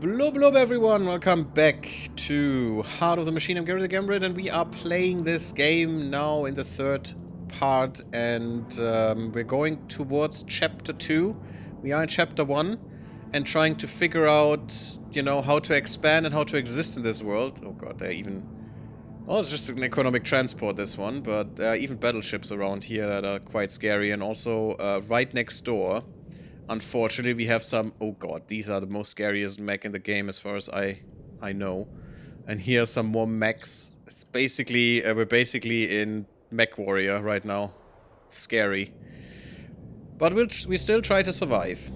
Blub blub everyone, welcome back to Heart of the Machine. I'm GaryTheGammarid and we are playing this game now in the third part and we're going towards chapter 2. We are in chapter 1 and trying to figure out, you know, how to expand and how to exist in this world. Oh god, they're even... Oh, it's just an economic transport, this one, but there are even battleships around here that are quite scary, and also right next door, unfortunately, we have some... Oh god, these are the most scariest mech in the game as far as I know. And here are some more mechs. It's basically... we're basically in Mech Warrior right now. It's scary. But we still try to survive.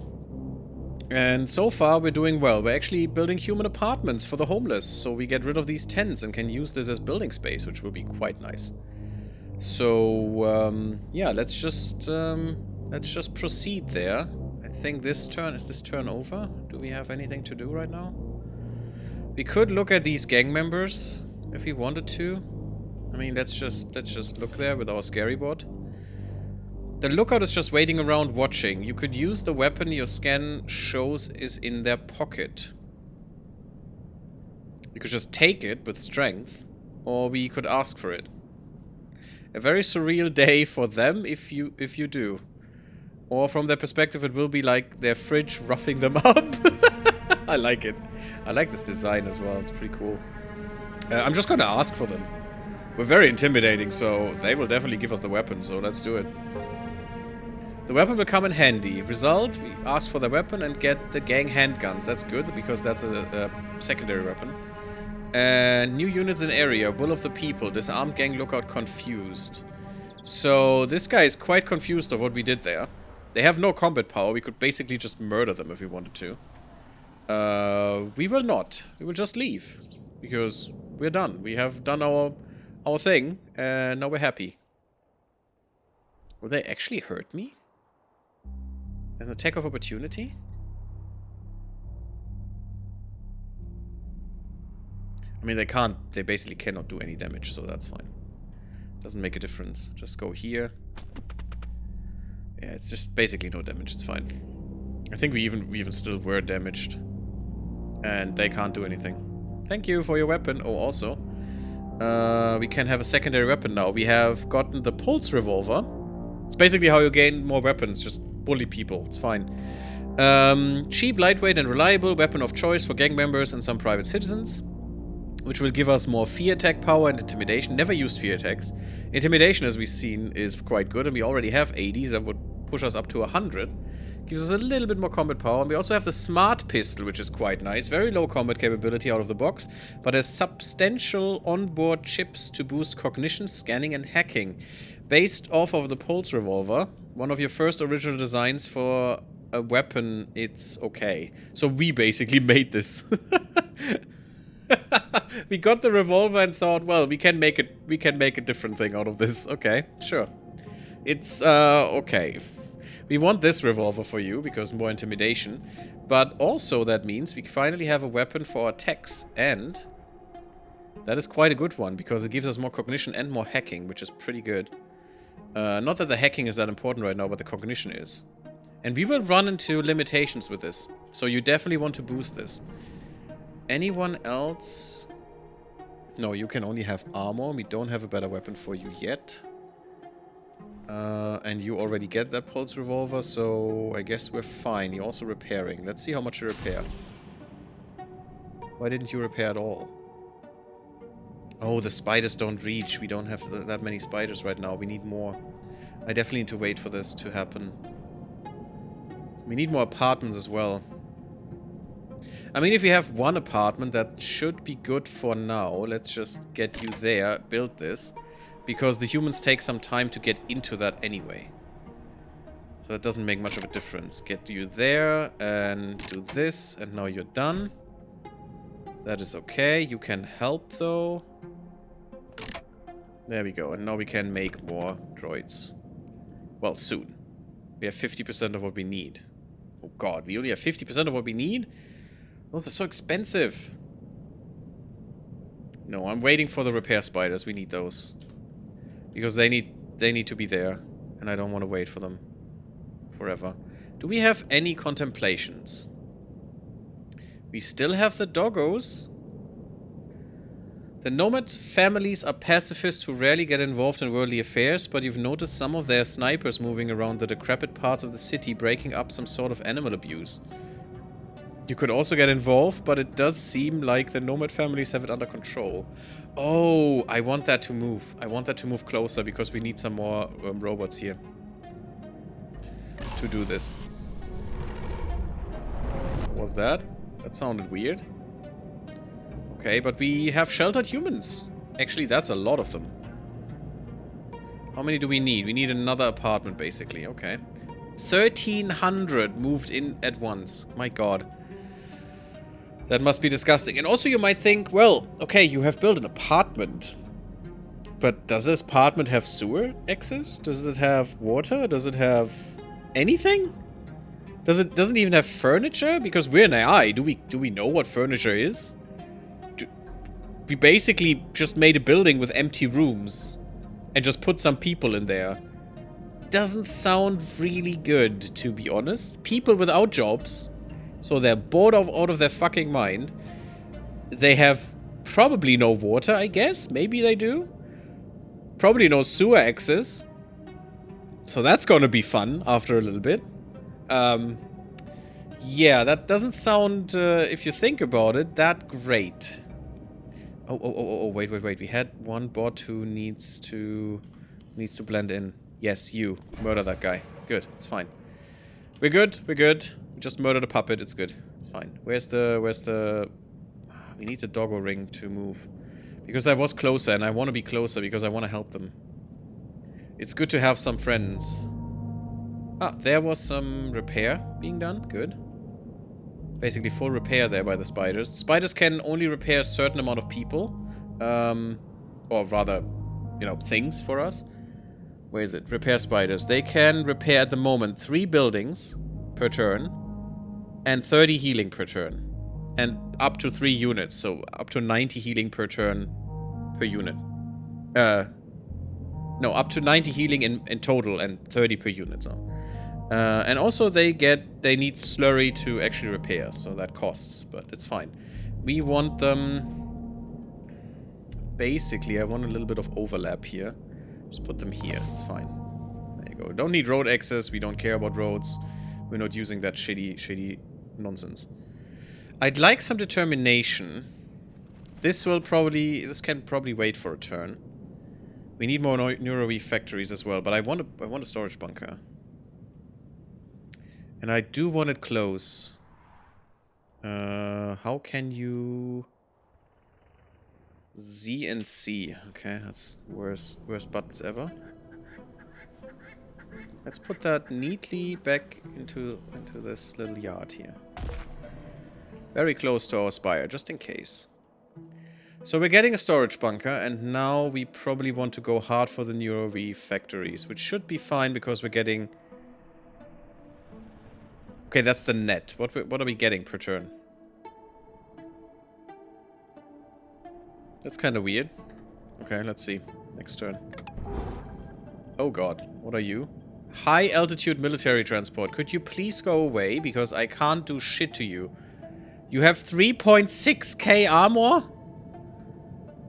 And so far, we're doing well. We're actually building human apartments for the homeless, so we get rid of these tents and can use this as building space, which will be quite nice. So, yeah, let's just proceed there. I think this turn... Is this turn over? Do we have anything to do right now? We could look at these gang members, if we wanted to. I mean, let's just look there with our scary bot. The lookout is just waiting around watching. You could use the weapon your scan shows is in their pocket. You could just take it with strength, or we could ask for it. A very surreal day for them if you do. Or from their perspective it will be like their fridge roughing them up. I like it. I like this design as well. It's pretty cool. I'm just gonna ask for them. We're very intimidating, so they will definitely give us the weapon, so let's do it. The weapon will come in handy. Result, we ask for the weapon and get the gang handguns. That's good, because that's a secondary weapon. And new units in area. Will of the people. Disarmed gang lookout confused. So, this guy is quite confused of what we did there. They have no combat power. We could basically just murder them if we wanted to. We will not. We will just leave. Because we're done. We have done our thing. And now we're happy. Will they actually hurt me? An attack of opportunity? I mean, they basically cannot do any damage, so that's fine. Doesn't make a difference. Just go here. Yeah, it's just basically no damage, it's fine. I think we even still were damaged. And they can't do anything. Thank you for your weapon. Oh, also, we can have a secondary weapon now. We have gotten the pulse revolver. It's basically how you gain more weapons, just bully people, it's fine. Cheap, lightweight and reliable weapon of choice for gang members and some private citizens, which will give us more fear attack power and intimidation. Never used fear attacks. Intimidation, as we've seen, is quite good, and we already have 80s. That would push us up to 100. Gives us a little bit more combat power. And we also have the smart pistol, which is quite nice. Very low combat capability out of the box, but has substantial onboard chips to boost cognition, scanning, and hacking. Based off of the pulse revolver, one of your first original designs for a weapon, it's okay. So we basically made this. We got the revolver and thought, well, we can make a different thing out of this. Okay, sure. It's okay. We want this revolver for you because more intimidation, but also that means we finally have a weapon for our techs, and that is quite a good one because it gives us more cognition and more hacking, which is pretty good. Not that the hacking is that important right now, but the cognition is. And we will run into limitations with this, so you definitely want to boost this. Anyone else? No, you can only have armor. We don't have a better weapon for you yet. And you already get that pulse revolver, so I guess we're fine. You're also repairing. Let's see how much you repair. Why didn't you repair at all? Oh, the spiders don't reach. We don't have that many spiders right now. We need more. I definitely need to wait for this to happen. We need more apartments as well. I mean, if we have one apartment, that should be good for now. Let's just get you there, build this. Because the humans take some time to get into that anyway. So that doesn't make much of a difference. Get you there, and do this, and now you're done. That is okay. You can help, though. There we go, and now we can make more droids. Well, soon. We have 50% of what we need. Oh god, we only have 50% of what we need? Those are so expensive. No, I'm waiting for the repair spiders. We need those. Because they need to be there. And I don't want to wait for them forever. Do we have any contemplations? We still have the doggos. The nomad families are pacifists who rarely get involved in worldly affairs, but you've noticed some of their snipers moving around the decrepit parts of the city, breaking up some sort of animal abuse. You could also get involved, but it does seem like the nomad families have it under control. Oh, I want that to move. I want that to move closer because we need some more robots here to do this. What was that? That sounded weird. Okay, but we have sheltered humans. Actually, that's a lot of them. How many do we need? We need another apartment, basically. Okay. 1,300 moved in at once. My god. That must be disgusting. And also you might think, well, okay, you have built an apartment. But does this apartment have sewer access? Does it have water? Does it have anything? Doesn't even have furniture? Because we're an AI. Do we know what furniture is? We basically just made a building with empty rooms and just put some people in there. Doesn't sound really good, to be honest. People without jobs, so they're bored out of their fucking mind. They have probably no water, I guess. Maybe they do. Probably no sewer access. So that's gonna be fun after a little bit. Yeah, that doesn't sound, if you think about it, that great. Oh, wait. We had one bot who needs to blend in. Yes, you. Murder that guy. Good, it's fine. We're good. We just murdered a puppet, it's good. It's fine. Where's the... We need the doggo ring to move. Because I was closer, and I want to be closer because I want to help them. It's good to have some friends. Ah, there was some repair being done. Good. Basically full repair there by the spiders. Spiders can only repair a certain amount of people. Or rather, you know, things for us. Where is it? Repair spiders. They can repair at the moment 3 buildings per turn. And 30 healing per turn. And up to 3 units. So up to 90 healing per turn per unit. No, up to 90 healing in total and 30 per unit. So. And also they need slurry to actually repair, so that costs, but it's fine. We want them... Basically, I want a little bit of overlap here. Just put them here, it's fine. There you go. Don't need road access, we don't care about roads. We're not using that shitty nonsense. I'd like some determination. This can probably wait for a turn. We need more Neuroweave factories as well, but I want a storage bunker. And I do want it close. How can you... Z and C. Okay, that's worst buttons ever. Let's put that neatly back into this little yard here. Very close to our spire, just in case. So we're getting a storage bunker, and now we probably want to go hard for the Neuroweave factories, which should be fine because we're getting... Okay, that's the net. What are we getting per turn? That's kind of weird. Okay, let's see. Next turn. Oh god, what are you? High altitude military transport. Could you please go away? Because I can't do shit to you. You have 3.6k armor?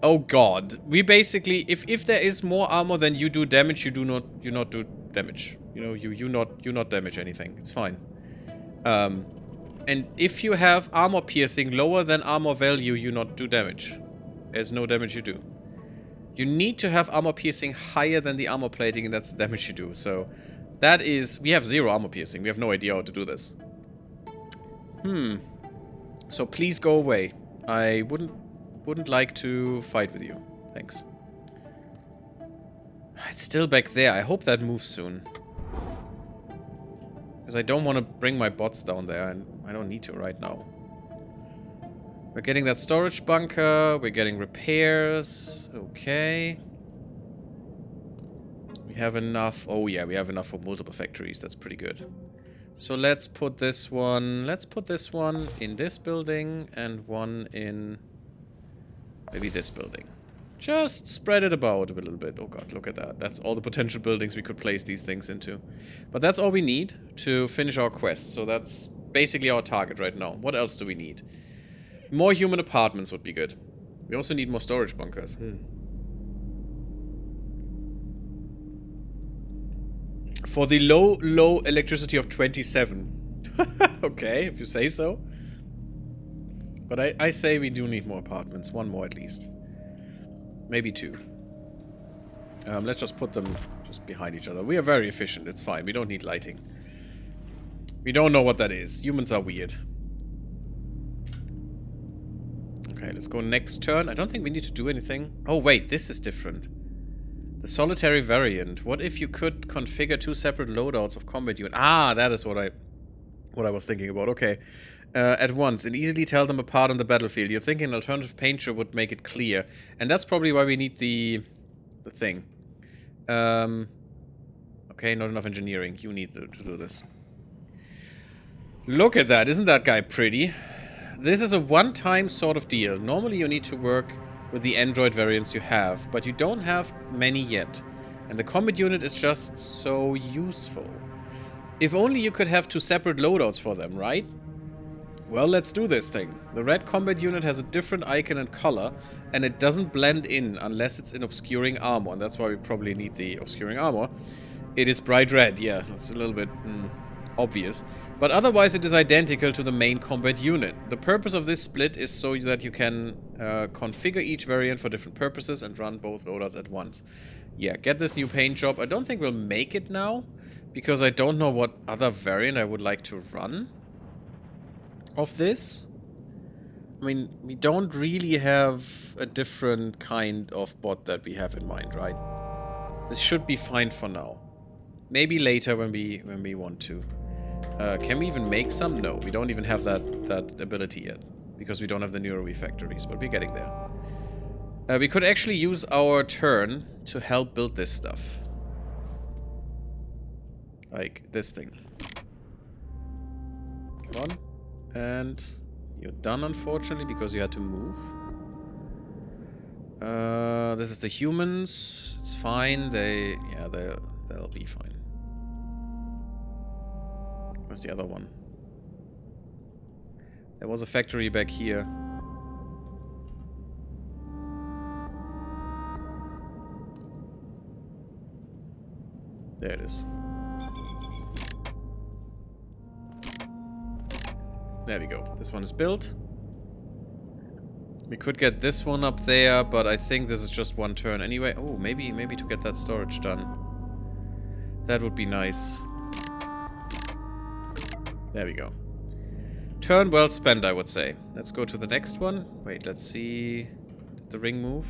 Oh god. We basically, if there is more armor than you do damage, you not do damage. You know, you not damage anything. It's fine. And if you have armor piercing lower than armor value, you not do damage. There's no damage you do. You need to have armor piercing higher than the armor plating, and that's the damage you do. So that is... We have 0 armor piercing. We have no idea how to do this. So please go away. I wouldn't like to fight with you. Thanks. It's still back there. I hope that moves soon. Because I don't want to bring my bots down there, and I don't need to right now. We're getting that storage bunker. We're getting repairs. Okay. We have enough. Oh yeah, we have enough for multiple factories. That's pretty good. So let's put this one. Let's put this one in this building and one in maybe this building. Just spread it about a little bit. Oh god, look at that. That's all the potential buildings we could place these things into. But that's all we need to finish our quest. So that's basically our target right now. What else do we need? More human apartments would be good. We also need more storage bunkers. For the low electricity of 27. Okay, if you say so. But I say we do need more apartments. One more at least. Maybe two. Let's just put them just behind each other. We are very efficient. It's fine. We don't need lighting. We don't know what that is. Humans are weird. Okay, let's go next turn. I don't think we need to do anything. Oh, wait. This is different. The solitary variant. What if you could configure 2 separate loadouts of combat unit? Ah, that is what I was thinking about. Okay. At once and easily tell them apart on the battlefield. You're thinking an alternative painter would make it clear. And that's probably why we need the thing. Okay, not enough engineering. You need to do this. Look at that. Isn't that guy pretty? This is a one-time sort of deal. Normally you need to work with the Android variants you have, but you don't have many yet. And the combat unit is just so useful. If only you could have 2 separate loadouts for them, right? Well, let's do this thing. The red combat unit has a different icon and color, and it doesn't blend in unless it's in obscuring armor, and that's why we probably need the obscuring armor. It is bright red, yeah, that's a little bit obvious. But otherwise it is identical to the main combat unit. The purpose of this split is so that you can configure each variant for different purposes and run both loadouts at once. Yeah, get this new paint job. I don't think we'll make it now, because I don't know what other variant I would like to run of this. I mean, we don't really have a different kind of bot that we have in mind, right? This should be fine for now. Maybe later when we want to. Can we even make some? No, we don't even have that ability yet, because we don't have the neuro refactories, but we're getting there. We could actually use our turn to help build this stuff. Like this thing. Come on. And you're done, unfortunately, because you had to move. This is the humans. It's fine. They'll be fine. Where's the other one? There was a factory back here. There it is. There we go. This one is built. We could get this one up there, but I think this is just one turn anyway. Oh, maybe to get that storage done. That would be nice. There we go. Turn well spent, I would say. Let's go to the next one. Wait, let's see. Did the ring move?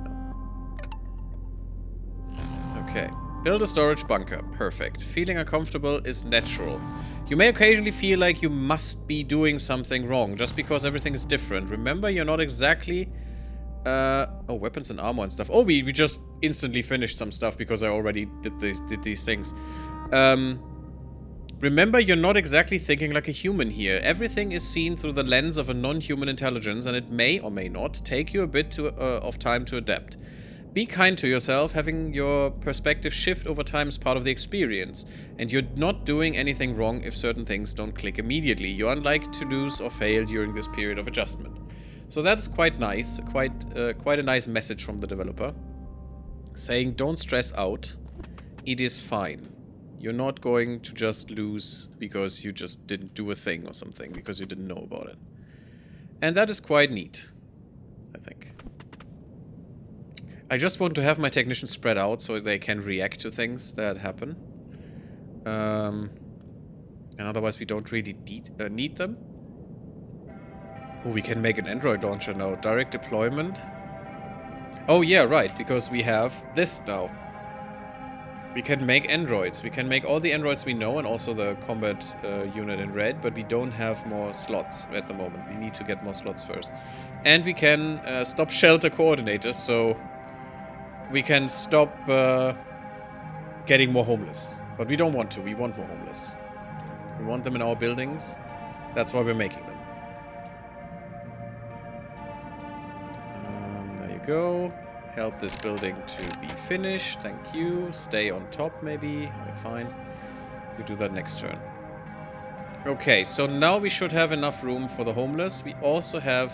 No. Okay. Build a storage bunker. Perfect. Feeling uncomfortable is natural. You may occasionally feel like you must be doing something wrong just because everything is different. Remember, you're not exactly... oh, weapons and armor and stuff. Oh, we just instantly finished some stuff because I already did these things. Remember, you're not exactly thinking like a human here. Everything is seen through the lens of a non-human intelligence, and it may or may not take you a bit of time to adapt. Be kind to yourself. Having your perspective shift over time is part of the experience, and you're not doing anything wrong if certain things don't click immediately. You're unlikely to lose or fail during this period of adjustment. So that's quite nice, quite a nice message from the developer, saying don't stress out. It is fine. You're not going to just lose because you just didn't do a thing or something, because you didn't know about it. And that is quite neat, I think. I just want to have my technicians spread out so they can react to things that happen. And otherwise we don't really need them. Oh, we can make an Android launcher now. Direct deployment. Oh yeah, right, because we have this now. We can make androids. We can make all the androids we know and also the combat unit in red, but we don't have more slots at the moment. We need to get more slots first. And we can stop shelter coordinators, so we can stop getting more homeless. But we don't want to. We want more homeless. We want them in our buildings. That's why we're making them. There you go. Help this building to be finished. Thank you. Stay on top, maybe. Okay, fine. We do that next turn. Okay, so now we should have enough room for the homeless. We also have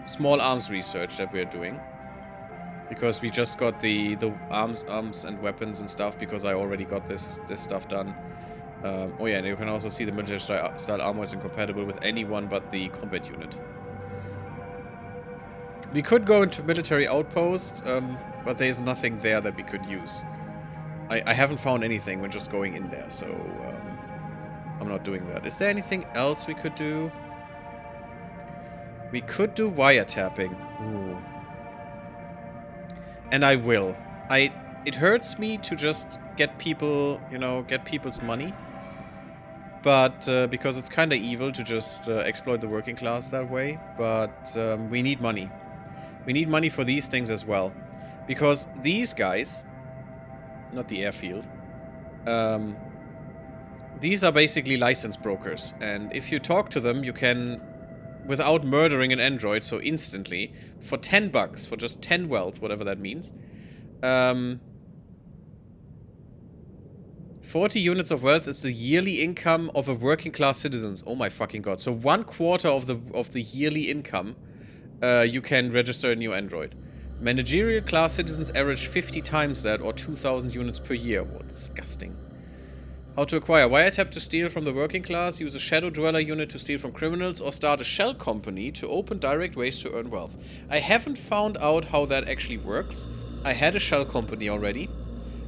small arms research that we're doing. Because we just got the arms and weapons and stuff, because I already got this stuff done. Oh yeah, and you can also see the military style armor is incompatible with anyone but the combat unit. We could go into military outposts, but there's nothing there that we could use. I haven't found anything when just going in there, so I'm not doing that. Is there anything else we could do? We could do wiretapping. Ooh. And I will. It hurts me to just get people, you know, get people's money. But, because it's kind of evil to just exploit the working class that way. But, we need money. We need money for these things as well. Because these guys, not the airfield, these are basically license brokers. And if you talk to them, you can, without murdering an android, so instantly, for 10 bucks, for just 10 wealth, whatever that means, 40 units of wealth is the yearly income of a working class citizens. Oh my fucking god. So 1/4 of the yearly income, you can register a new android. Managerial class citizens average 50 times that, or 2,000 units per year. Oh, disgusting. How to acquire wiretap to steal from the working class, use a shadow dweller unit to steal from criminals, or start a shell company to open direct ways to earn wealth. I haven't found out how that actually works. I had a shell company already,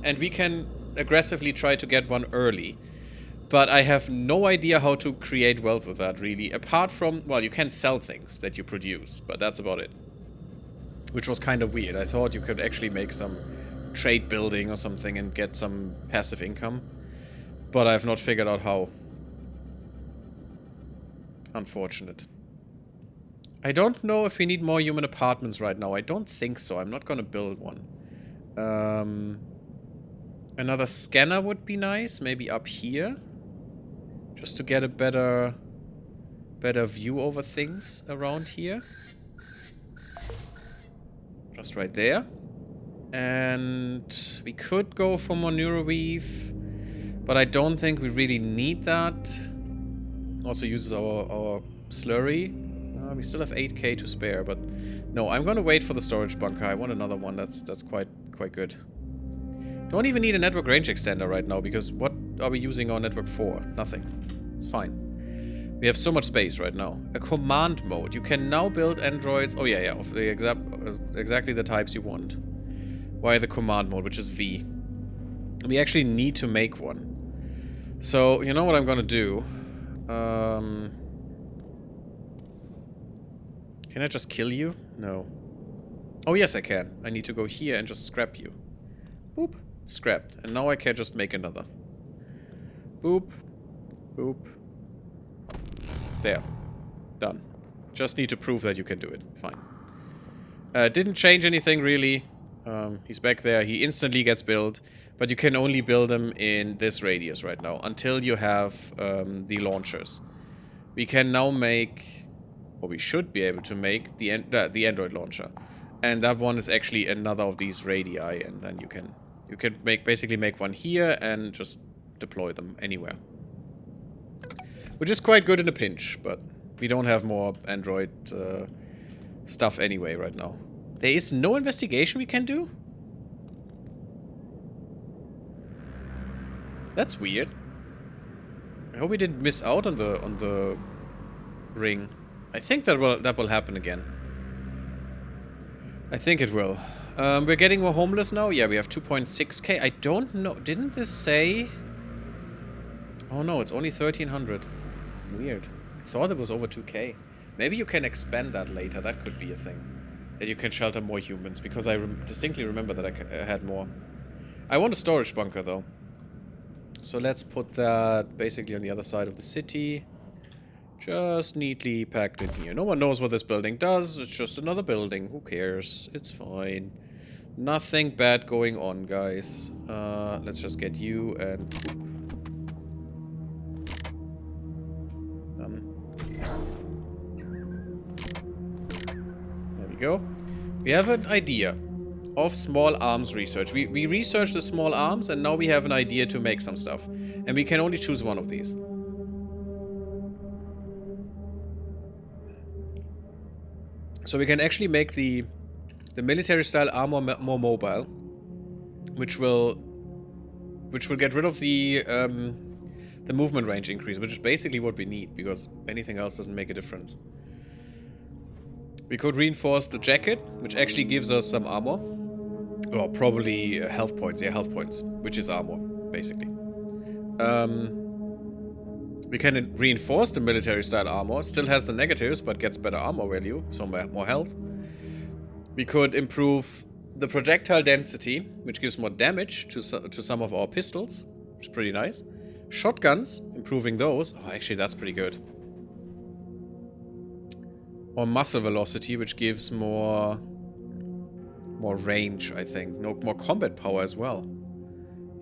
and we can aggressively try to get one early. But I have no idea how to create wealth with that, really. Apart from, well, you can sell things that you produce, but that's about it. Which was kind of weird. I thought you could actually make some trade building or something and get some passive income. But I have not figured out how. Unfortunate. I don't know if we need more human apartments right now. I don't think so. I'm not gonna build one. Another scanner would be nice. Maybe up here. Just to get a better view over things around here. Just right there. And we could go for more neuroweave. But I don't think we really need that. Also uses our slurry. We still have 8k to spare, but no, I'm gonna wait for the storage bunker. I want another one that's quite good. Don't even need a network range extender right now, because what are we using our network for? Nothing. It's fine. We have so much space right now. A command mode. You can now build androids. Oh yeah, of the exactly the types you want. Via the command mode, which is V. We actually need to make one. So, you know what I'm gonna do? Can I just kill you? No. Oh yes, I can. I need to go here and just scrap you. Boop. Scrapped. And now I can just make another. Boop. Boop. There. Done. Just need to prove that you can do it. Fine. Didn't change anything really. He's back there. He instantly gets built. But you can only build them in this radius right now. Until you have the launchers. We can now make... Or we should be able to make the Android launcher. And that one is actually another of these radii. And then you can basically make one here and just deploy them anywhere. Which is quite good in a pinch, but we don't have more Android stuff anyway right now. There is no investigation we can do? That's weird. I hope we didn't miss out on the ring. I think that will happen again. I think it will. We're getting more homeless now. Yeah, we have 2.6k. I don't know. Didn't this say? Oh no, it's only 1,300. Weird. I thought it was over 2k. Maybe you can expand that later. That could be a thing. That you can shelter more humans. Because I distinctly remember that I had more. I want a storage bunker though. So let's put that basically on the other side of the city. Just neatly packed in here. No one knows what this building does. It's just another building. Who cares? It's fine. Nothing bad going on, guys. Let's just get you and... Done. There we go. We have an idea of small arms research. We researched the small arms and now we have an idea to make some stuff. And we can only choose one of these. So we can actually make the military-style armor more mobile, which will get rid of the movement range increase, which is basically what we need, because anything else doesn't make a difference. We could reinforce the jacket, which actually gives us some armor. Or probably health points. Yeah, health points, which is armor, basically. We can reinforce the military-style armor. Still has the negatives, but gets better armor value, so more health. We could improve the projectile density, which gives more damage to some of our pistols, which is pretty nice. Shotguns, improving those. Oh, actually, that's pretty good. Or muscle velocity, which gives more range, I think. No, more combat power as well.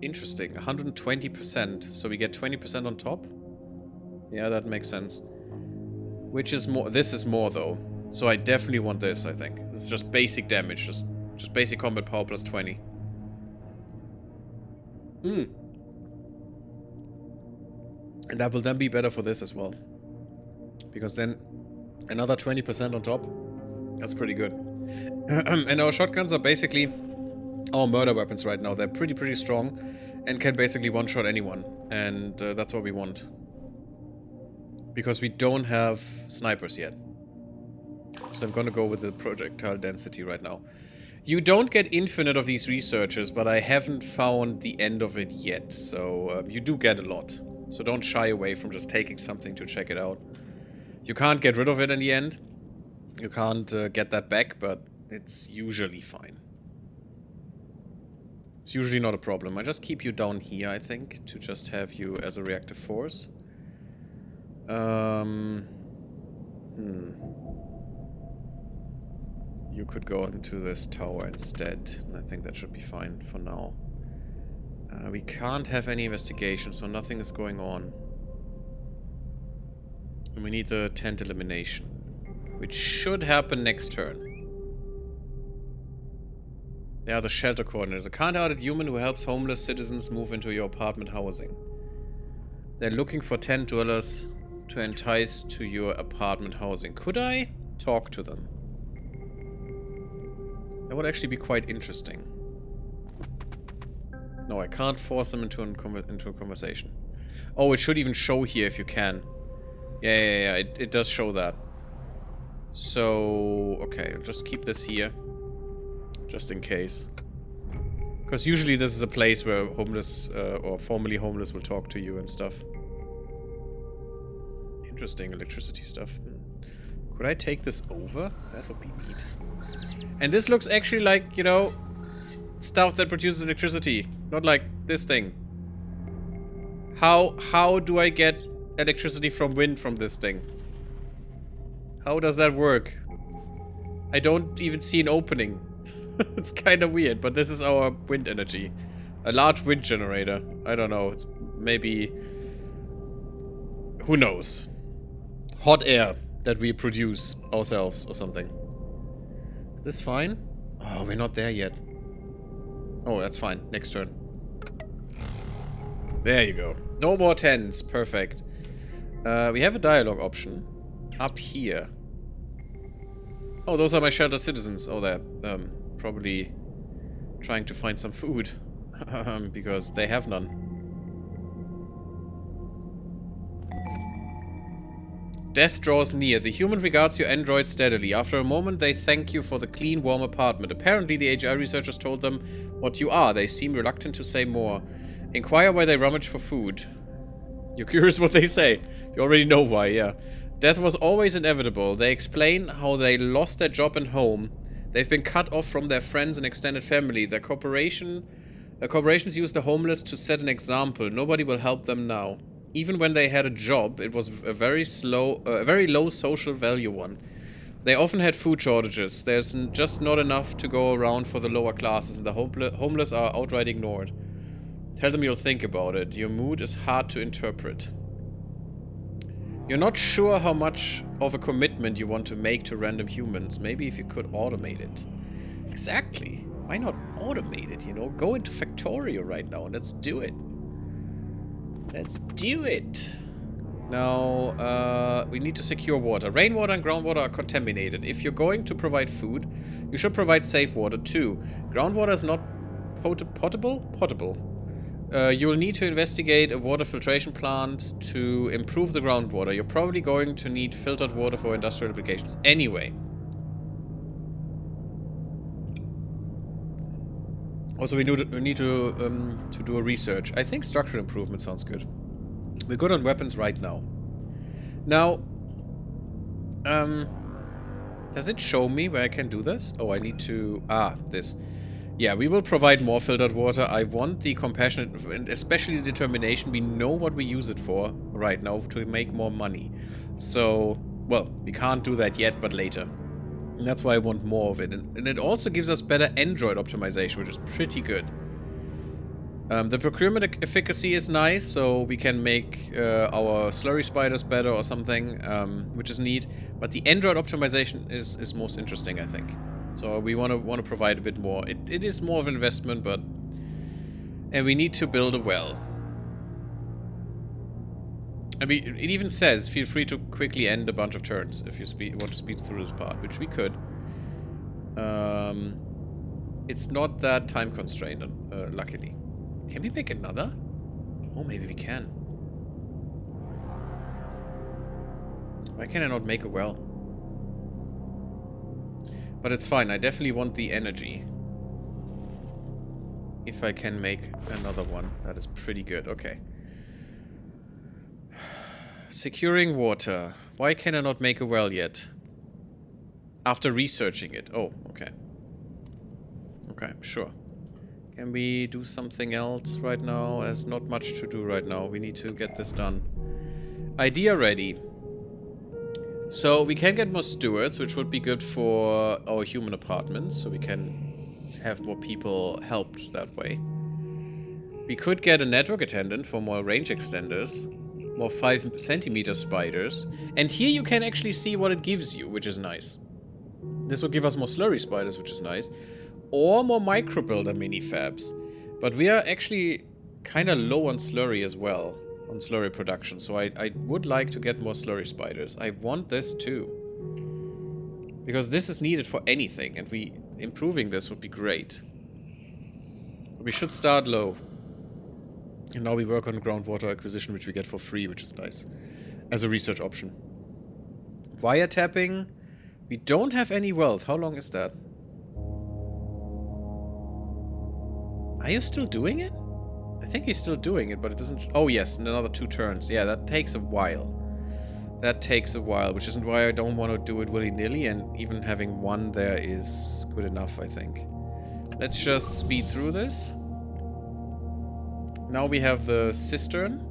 Interesting. 120%. So we get 20% on top. Yeah, that makes sense. Which is more... This is more, though. So I definitely want this, I think. This is just basic damage. Just basic combat power plus 20. And that will then be better for this as well. Because then another 20% on top. That's pretty good. And our shotguns are basically our murder weapons right now. They're pretty strong and can basically one-shot anyone. And that's what we want. Because we don't have snipers yet. So I'm gonna go with the projectile density right now. You don't get infinite of these researches, but I haven't found the end of it yet. So you do get a lot. So don't shy away from just taking something to check it out. You can't get rid of it in the end. You can't get that back, but it's usually fine. It's usually not a problem. I just keep you down here, I think, to just have you as a reactive force. You could go into this tower instead. I think that should be fine for now. We can't have any investigation, so nothing is going on. And we need the tent elimination, which should happen next turn. They are the shelter coordinators. A kind-hearted human who helps homeless citizens move into your apartment housing. They're looking for tent dwellers to entice to your apartment housing. Could I talk to them? That would actually be quite interesting. No, I can't force them into a conversation. Oh, it should even show here if you can. Yeah, it does show that. So, okay, I'll just keep this here. Just in case. Because usually this is a place where homeless, or formerly homeless will talk to you and stuff. Interesting electricity stuff. Could I take this over? That would be neat. And this looks actually like, you know, stuff that produces electricity. Not like this thing. How do I get electricity from wind from this thing? How does that work? I don't even see an opening. It's kind of weird, but this is our wind energy. A large wind generator. I don't know. It's maybe... Who knows? Hot air that we produce ourselves or something. Is this fine? Oh, we're not there yet. Oh, that's fine. Next turn. There you go. No more tens. Perfect. We have a dialogue option. Up here. Oh, those are my shelter citizens. Oh, they're probably trying to find some food. Because they have none. Death draws near. The human regards your android steadily. After a moment, they thank you for the clean, warm apartment. Apparently, the AGI researchers told them what you are. They seem reluctant to say more. Inquire why they rummage for food. You're curious what they say. You already know why, yeah. Death was always inevitable. They explain how they lost their job and home. They've been cut off from their friends and extended family. Their corporations use the homeless to set an example. Nobody will help them now. Even when they had a job, it was a very low social value one. They often had food shortages. There's just not enough to go around for the lower classes, and the homeless are outright ignored. Tell them you'll think about it. Your mood is hard to interpret. You're not sure how much of a commitment you want to make to random humans. Maybe if you could automate it. Exactly. Why not automate it, you know? Go into Factorio right now and let's do it. Let's do it. Now, we need to secure water. Rainwater and groundwater are contaminated. If you're going to provide food, you should provide safe water too. Groundwater is not potable? Potable. You will need to investigate a water filtration plant to improve the groundwater. You're probably going to need filtered water for industrial applications. Anyway. Also, we need to do a research. I think structural improvement sounds good. We're good on weapons right now. Now, does it show me where I can do this? Oh, I need to... this. Yeah, we will provide more filtered water. I want the compassionate and especially the determination. We know what we use it for right now to make more money. So, well, we can't do that yet, but later. And that's why I want more of it. And it also gives us better Android optimization, which is pretty good. The procurement efficacy is nice, so we can make our slurry spiders better or something, which is neat. But the Android optimization is most interesting, I think. So we want to provide a bit more. It is more of an investment, but... And we need to build a well. I mean, it even says, feel free to quickly end a bunch of turns if you want to speed through this part, which we could. It's not that time constrained, luckily. Can we make another? Oh, maybe we can. Why can I not make a well? But it's fine. I definitely want the energy. If I can make another one, that is pretty good. Okay. Securing water. Why can I not make a well yet? After researching it. Oh, okay. Okay, sure. Can we do something else right now? There's not much to do right now. We need to get this done. Idea ready. So we can get more stewards, which would be good for our human apartments. So we can have more people helped that way. We could get a network attendant for more range extenders. More 5 centimeter spiders. And here you can actually see what it gives you, which is nice. This will give us more slurry spiders, which is nice. Or more micro builder mini fabs. But we are actually kind of low on slurry as well. On slurry production. So I would like to get more slurry spiders. I want this too. Because this is needed for anything. And improving this would be great. We should start low. And now we work on groundwater acquisition, which we get for free, which is nice. As a research option. Wiretapping. We don't have any wealth. How long is that? Are you still doing it? I think he's still doing it, but it doesn't... Oh, yes, in another 2 turns. Yeah, that takes a while. That takes a while, which isn't why I don't want to do it willy-nilly, and even having 1 there is good enough, I think. Let's just speed through this. Now we have the cistern.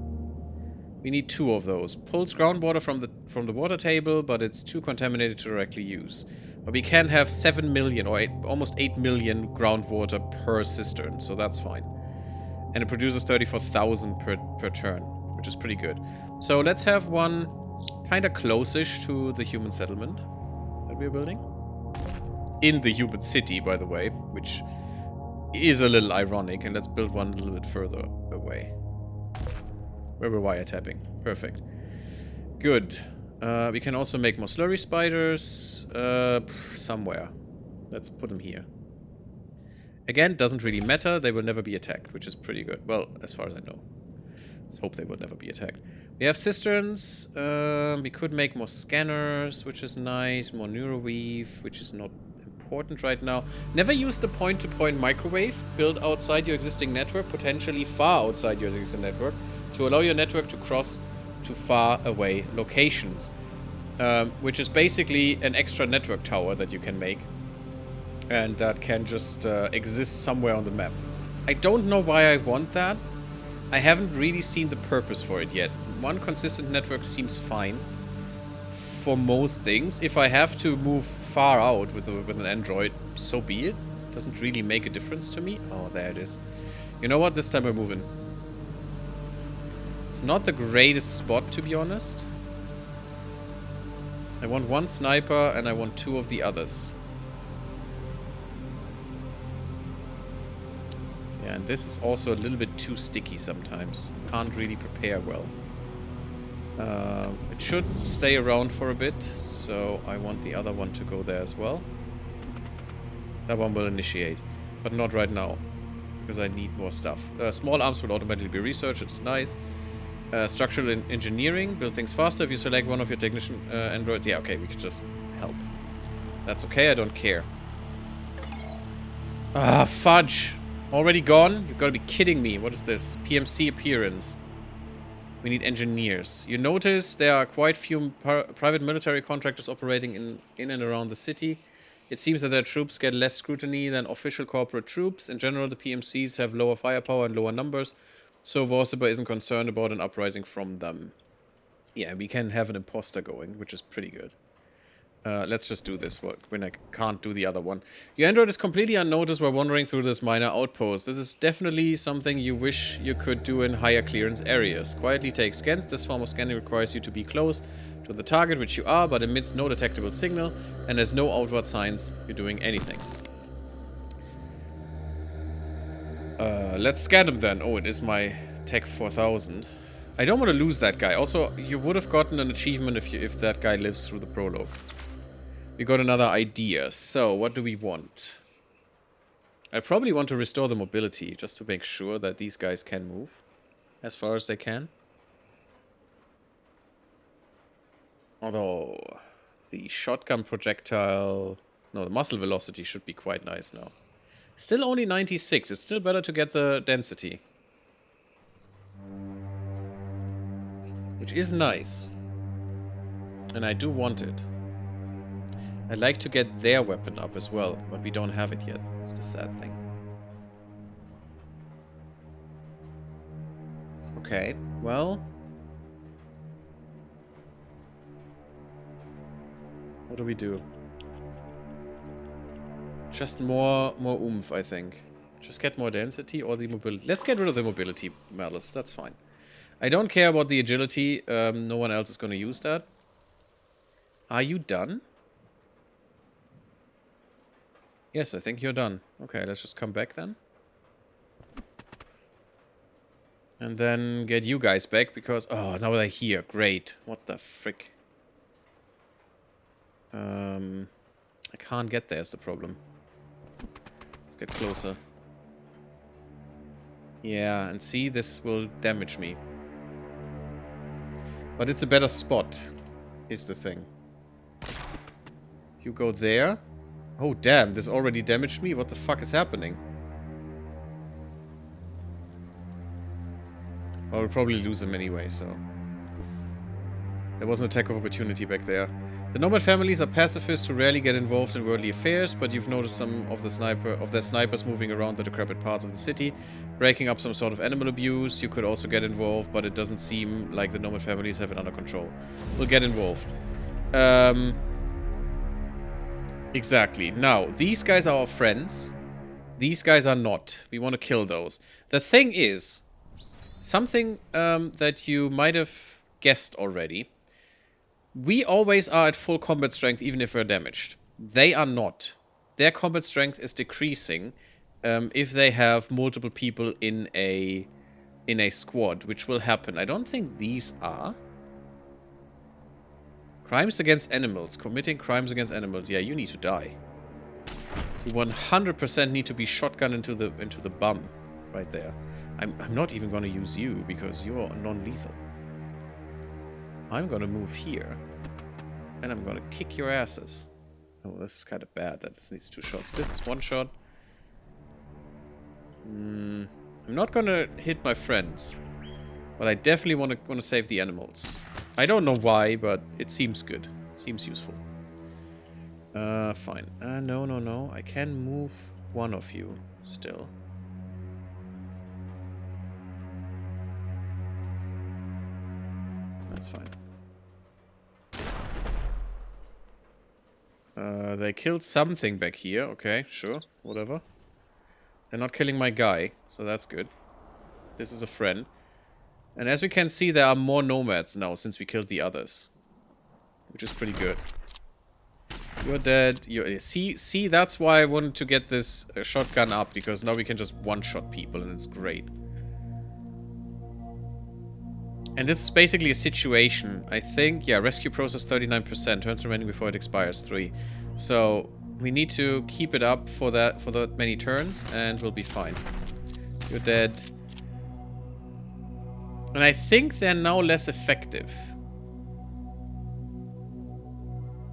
We need 2 of those. Pulls groundwater from the water table, but it's too contaminated to directly use. But we can have 7 million, or almost 8 million groundwater per cistern, so that's fine. And it produces 34,000 per turn, which is pretty good. So let's have one kind of close-ish to the human settlement that we're building. In the human city, by the way, which is a little ironic. And let's build one a little bit further away. Where we're wiretapping. Perfect. Good. We can also make more slurry spiders somewhere. Let's put them here. Again, doesn't really matter. They will never be attacked, which is pretty good. Well, as far as I know. Let's hope they will never be attacked. We have cisterns. We could make more scanners, which is nice. More neuroweave, which is not important right now. Never use the point-to-point microwave built outside your existing network, potentially far outside your existing network, to allow your network to cross to far away locations. Which is basically an extra network tower that you can make. And that can just exist somewhere on the map. I don't know why I want that. I haven't really seen the purpose for it yet. One consistent network seems fine for most things. If I have to move far out with an Android, so be it. Doesn't really make a difference to me. Oh, there it is. You know what? This time we're moving. It's not the greatest spot, to be honest. I want 1 sniper and I want 2 of the others. Yeah, and this is also a little bit too sticky sometimes. Can't really prepare well. It should stay around for a bit, so I want the other one to go there as well. That one will initiate, but not right now, because I need more stuff. Small arms will automatically be researched, it's nice. Structural engineering, build things faster if you select one of your technician androids. Yeah, okay, we can just help. That's okay, I don't care. Ah, fudge. Already gone? You've got to be kidding me. What is this? PMC appearance. We need engineers. You notice there are quite few private military contractors operating in and around the city. It seems that their troops get less scrutiny than official corporate troops. In general, the PMCs have lower firepower and lower numbers, so Vorsiber isn't concerned about an uprising from them. Yeah, we can have an imposter going, which is pretty good. Let's just do this when I can't do the other one. Your android is completely unnoticed while wandering through this minor outpost. This is definitely something you wish you could do in higher clearance areas. Quietly take scans. This form of scanning requires you to be close to the target, which you are, but emits no detectable signal, and there's no outward signs you're doing anything. Let's scan him then. Oh, it is my Tech 4000. I don't want to lose that guy. Also, you would have gotten an achievement if that guy lives through the prologue. We got another idea. So, what do we want? I probably want to restore the mobility, just to make sure that these guys can move as far as they can. Although, the shotgun projectile... No, the muzzle velocity should be quite nice now. Still only 96. It's still better to get the density. Which is nice. And I do want it. I'd like to get their weapon up as well, but we don't have it yet. It's the sad thing. Okay, well... What do we do? Just more oomph, I think. Just get more density or the mobility. Let's get rid of the mobility, Malice. That's fine. I don't care about the agility. No one else is going to use that. Are you done? Yes, I think you're done. Okay, let's just come back then. And then get you guys back because... Oh, now they're here. Great. What the frick? I can't get there is the problem. Let's get closer. Yeah, and see, this will damage me. But it's a better spot, is the thing. You go there. Oh, damn, this already damaged me? What the fuck is happening? Well, we'll probably lose them anyway, so... There was an attack of opportunity back there. The nomad families are pacifists who rarely get involved in worldly affairs, but you've noticed some of their snipers moving around the decrepit parts of the city, breaking up some sort of animal abuse. You could also get involved, but it doesn't seem like the nomad families have it under control. We'll get involved. Exactly. Now, these guys are our friends. These guys are not. We want to kill those. The thing is, something that you might have guessed already. We always are at full combat strength even if we're damaged. They are not. Their combat strength is decreasing if they have multiple people in a squad, which will happen. I don't think these are. Crimes against animals. Committing crimes against animals. Yeah, you need to die. You 100% need to be shotgun into the bum. Right there. I'm not even going to use you because you're non-lethal. I'm going to move here. And I'm going to kick your asses. Oh, this is kind of bad that this needs 2 shots. This is 1 shot. I'm not going to hit my friends. But I definitely want to save the animals. I don't know why, but it seems good. It seems useful. Fine. No. I can move one of you still. That's fine. They killed something back here. Okay, sure. Whatever. They're not killing my guy, so that's good. This is a friend. And as we can see, there are more nomads now since we killed the others. Which is pretty good. You're dead. See, that's why I wanted to get this shotgun up, because now we can just one-shot people and it's great. And this is basically a situation. I think, yeah, rescue process 39%. Turns remaining before it expires 3. So we need to keep it up for that many turns, and we'll be fine. You're dead. And I think they're now less effective.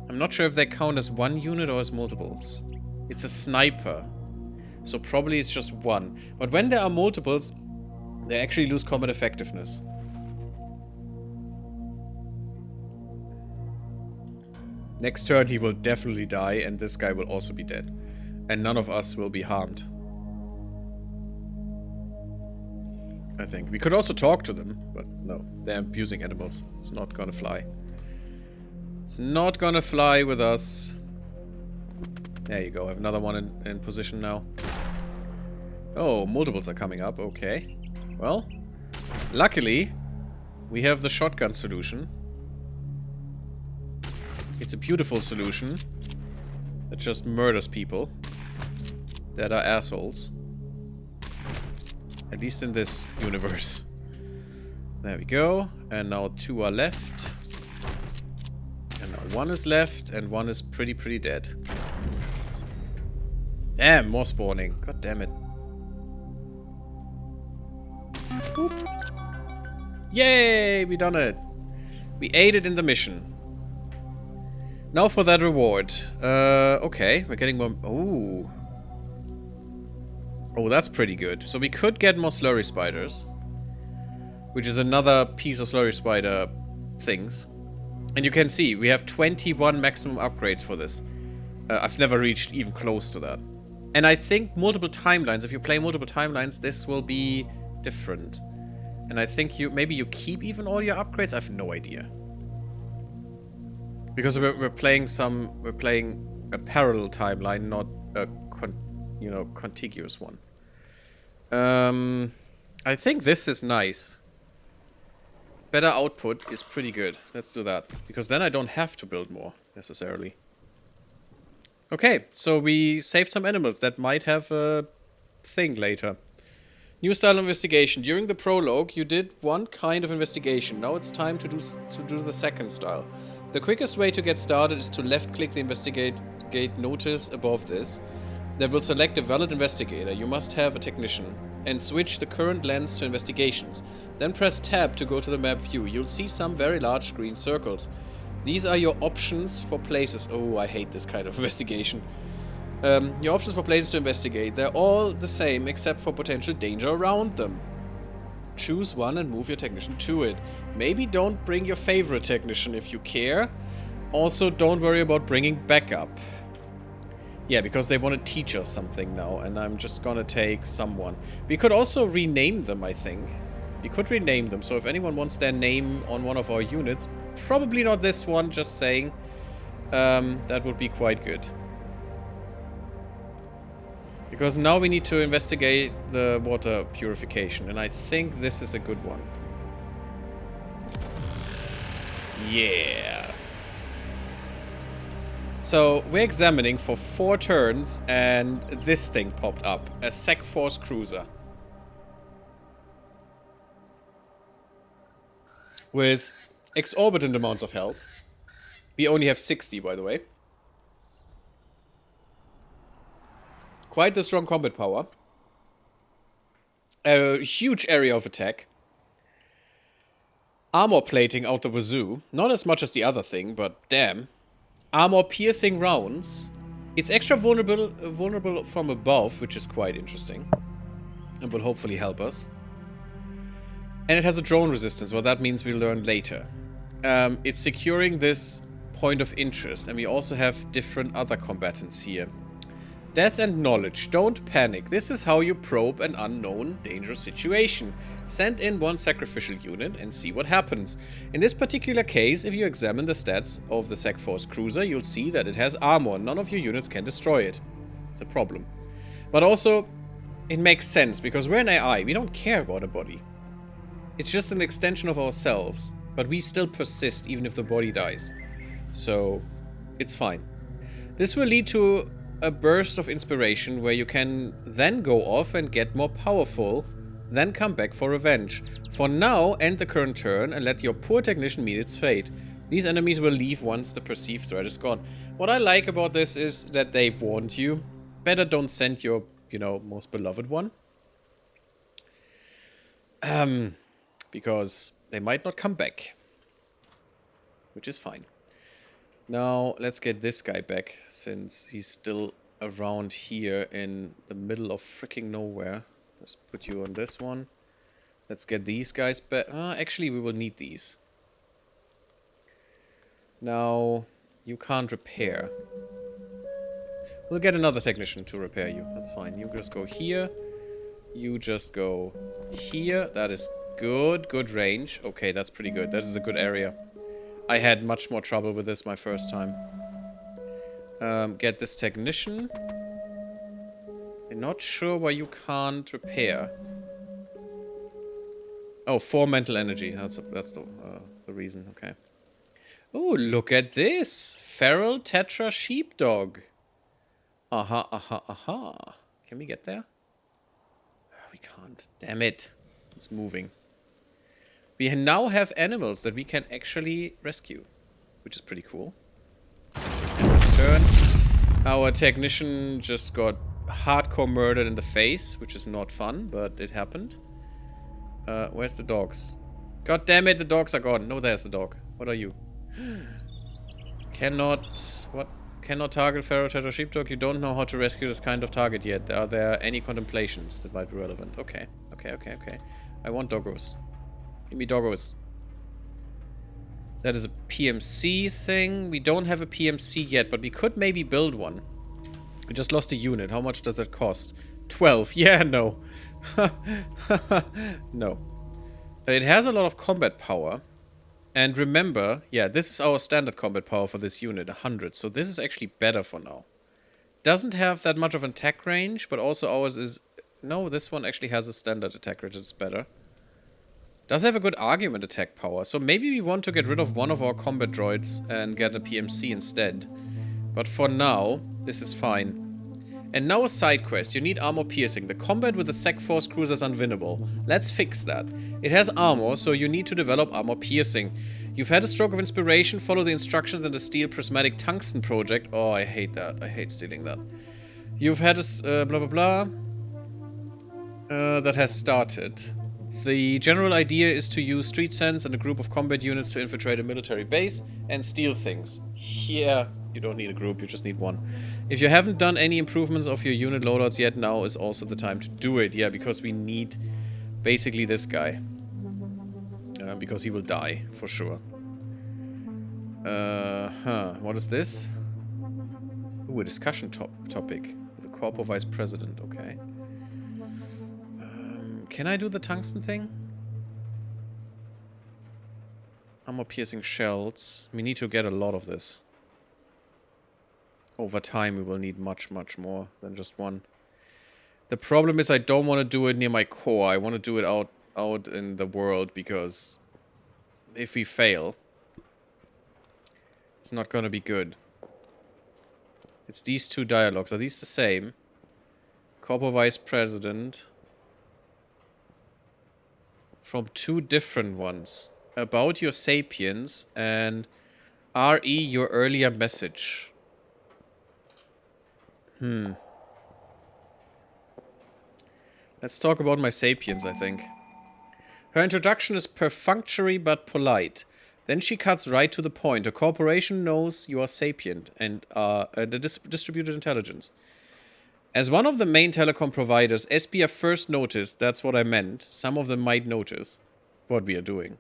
I'm not sure if they count as one unit or as multiples. It's a sniper. So probably it's just one. But when there are multiples, they actually lose combat effectiveness. Next turn he will definitely die, and this guy will also be dead. And none of us will be harmed. I think. We could also talk to them, but no. They're abusing animals. It's not gonna fly. It's not gonna fly with us. There you go. I have another one in position now. Oh, multiples are coming up. Okay. Well, luckily, we have the shotgun solution. It's a beautiful solution that just murders people that are assholes. At least in this universe. There we go. And now 2 are left. And now 1 is left, and 1 is pretty dead. Damn, more spawning. God damn it. Boop. Yay, we done it. We aided in the mission. Now for that reward. Okay, we're getting more... Ooh. Oh, that's pretty good. So we could get more slurry spiders. Which is another piece of slurry spider things. And you can see, we have 21 maximum upgrades for this. I've never reached even close to that. And I think multiple timelines, if you play multiple timelines, this will be different. And I think maybe you keep even all your upgrades? I have no idea. Because we're playing a parallel timeline, not a contiguous one. I think this is nice. Better output is pretty good. Let's do that. Because then I don't have to build more, necessarily. Okay, so we saved some animals that might have a thing later. New style investigation. During the prologue, you did one kind of investigation. Now it's time to do the second style. The quickest way to get started is to left-click the investigate notice above this. That will select a valid investigator. You must have a technician. And switch the current lens to investigations. Then press tab to go to the map view. You'll see some very large green circles. These are your options for places. Oh, I hate this kind of investigation. Your options for places to investigate. They're all the same except for potential danger around them. Choose one and move your technician to it. Maybe don't bring your favorite technician if you care. Also, don't worry about bringing backup. Yeah, because they want to teach us something now, and I'm just gonna take someone. We could also rename them, I think. We could rename them, so if anyone wants their name on one of our units, probably not this one, just saying, that would be quite good. Because now we need to investigate the water purification, and I think this is a good one. Yeah. So, we're examining for 4 turns, and this thing popped up. A Sec Force cruiser. With exorbitant amounts of health. We only have 60, by the way. Quite the strong combat power. A huge area of attack. Armor plating out the wazoo. Not as much as the other thing, but damn. Armor piercing rounds. It's extra vulnerable from above, which is quite interesting. And will hopefully help us. And it has a drone resistance. What that means we'll learn later. It's securing this point of interest. And we also have different other combatants here. Death and knowledge. Don't panic. This is how you probe an unknown, dangerous situation. Send in one sacrificial unit and see what happens. In this particular case, if you examine the stats of the Sec Force cruiser, you'll see that it has armor. None of your units can destroy it. It's a problem. But also, it makes sense, because we're an AI. We don't care about a body. It's just an extension of ourselves. But we still persist, even if the body dies. So, it's fine. This will lead to a burst of inspiration where you can then go off and get more powerful Then come back for revenge. For now, end the current turn and let your poor technician meet its fate. These enemies will leave once the perceived threat is gone. What I like about this is that they warned you. Better don't send your, you know, most beloved one. Because they might not come back. Which is fine. Now, let's get this guy back, since he's still around here in the middle of freaking nowhere. Let's put you on this one. Let's get these guys back. Actually, we will need these. Now, you can't repair. We'll get another technician to repair you. That's fine. You just go here. You just go here. That is good. Good range. Okay, that's pretty good. That is a good area. I had much more trouble with this my first time. Get this technician. I'm not sure why you can't repair. Oh, 4 mental energy. That's the reason. Okay. Oh, look at this. Feral Tetra Sheepdog. Aha, aha, aha. Can we get there? We can't. Damn it. It's moving. We now have animals that we can actually rescue, which is pretty cool. And this turn, our technician just got hardcore murdered in the face, which is not fun, but it happened. Where's the dogs? God damn it, the dogs are gone. No, there's the dog. What are you? What? Cannot target Feral Tetra Sheepdog. You don't know how to rescue this kind of target yet. Are there any contemplations that might be relevant? Okay. Okay. I want doggos. Give me doggos. That is a PMC thing. We don't have a PMC yet, but we could maybe build one. We just lost a unit. How much does that cost? 12. Yeah, no. No. It has a lot of combat power. And remember, yeah, this is our standard combat power for this unit, 100. So this is actually better for now. Doesn't have that much of an attack range, but also ours is... No, this one actually has a standard attack range. It's better. Does have a good argument attack power. So maybe we want to get rid of one of our combat droids and get a PMC instead. But for now, this is fine. And now a side quest. You need armor piercing. The combat with the Sec Force cruiser is unwinnable. Let's fix that. It has armor, so you need to develop armor piercing. You've had a stroke of inspiration. Follow the instructions in the Steel Prismatic Tungsten project. Oh, I hate that. I hate stealing that. You've had a blah blah blah. That has started. The general idea is to use street sense and a group of combat units to infiltrate a military base and steal things. Yeah, you don't need a group, you just need one. If you haven't done any improvements of your unit loadouts yet, now is also the time to do it. Yeah, because we need basically this guy. Because he will die, for sure. What is this? Ooh, a discussion topic. The Corpo Vice President, okay. Can I do the tungsten thing? Armor piercing shells. We need to get a lot of this. Over time we will need much, much more than just one. The problem is I don't want to do it near my core. I want to do it out in the world, because if we fail, it's not going to be good. It's these two dialogues. Are these the same? Corpo Vice President. From two different ones. About your sapiens and RE your earlier message. Let's talk about my sapiens, I think. Her introduction is perfunctory but polite. Then she cuts right to the point. A corporation knows you are sapient and are distributed intelligence. As one of the main telecom providers, SPF first noticed, that's what I meant, some of them might notice what we are doing.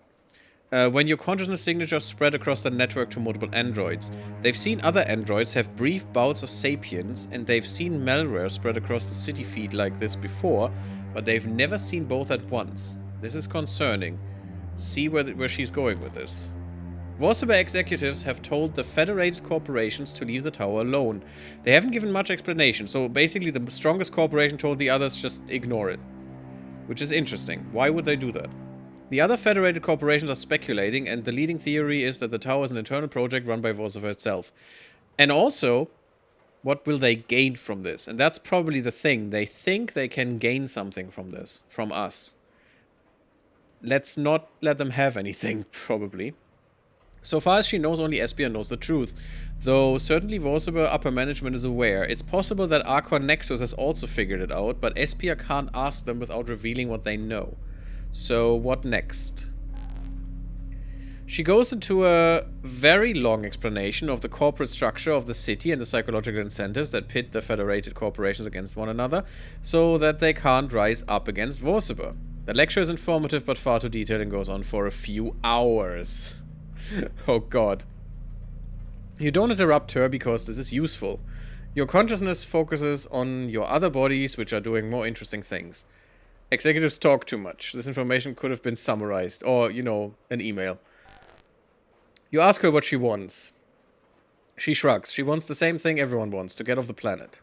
When your consciousness signature spread across the network to multiple androids. They've seen other androids have brief bouts of sapience, and they've seen malware spread across the city feed like this before, but they've never seen both at once. This is concerning. See where she's going with this. Vorsaber executives have told the federated corporations to leave the tower alone. They haven't given much explanation, so basically the strongest corporation told the others just ignore it. Which is interesting. Why would they do that? The other federated corporations are speculating, and the leading theory is that the tower is an internal project run by Vorsaber itself. And also, What will they gain from this? And that's probably the thing. They think they can gain something from this, from us. Let's not let them have anything, probably. So far as she knows, only Espia knows the truth. Though certainly Vorsiber upper management is aware. It's possible that Arcon Nexus has also figured it out, but Espia can't ask them without revealing what they know. So what next? She goes into a very long explanation of the corporate structure of the city and the psychological incentives that pit the federated corporations against one another, so that they can't rise up against Vorsiber. The lecture is informative but far too detailed and goes on for a few hours. Oh god. You don't interrupt her because this is useful. Your consciousness focuses on your other bodies, which are doing more interesting things. Executives talk too much. This information could have been summarized, or, you know, an email. You ask her what she wants. She shrugs. She wants the same thing everyone wants, to get off the planet.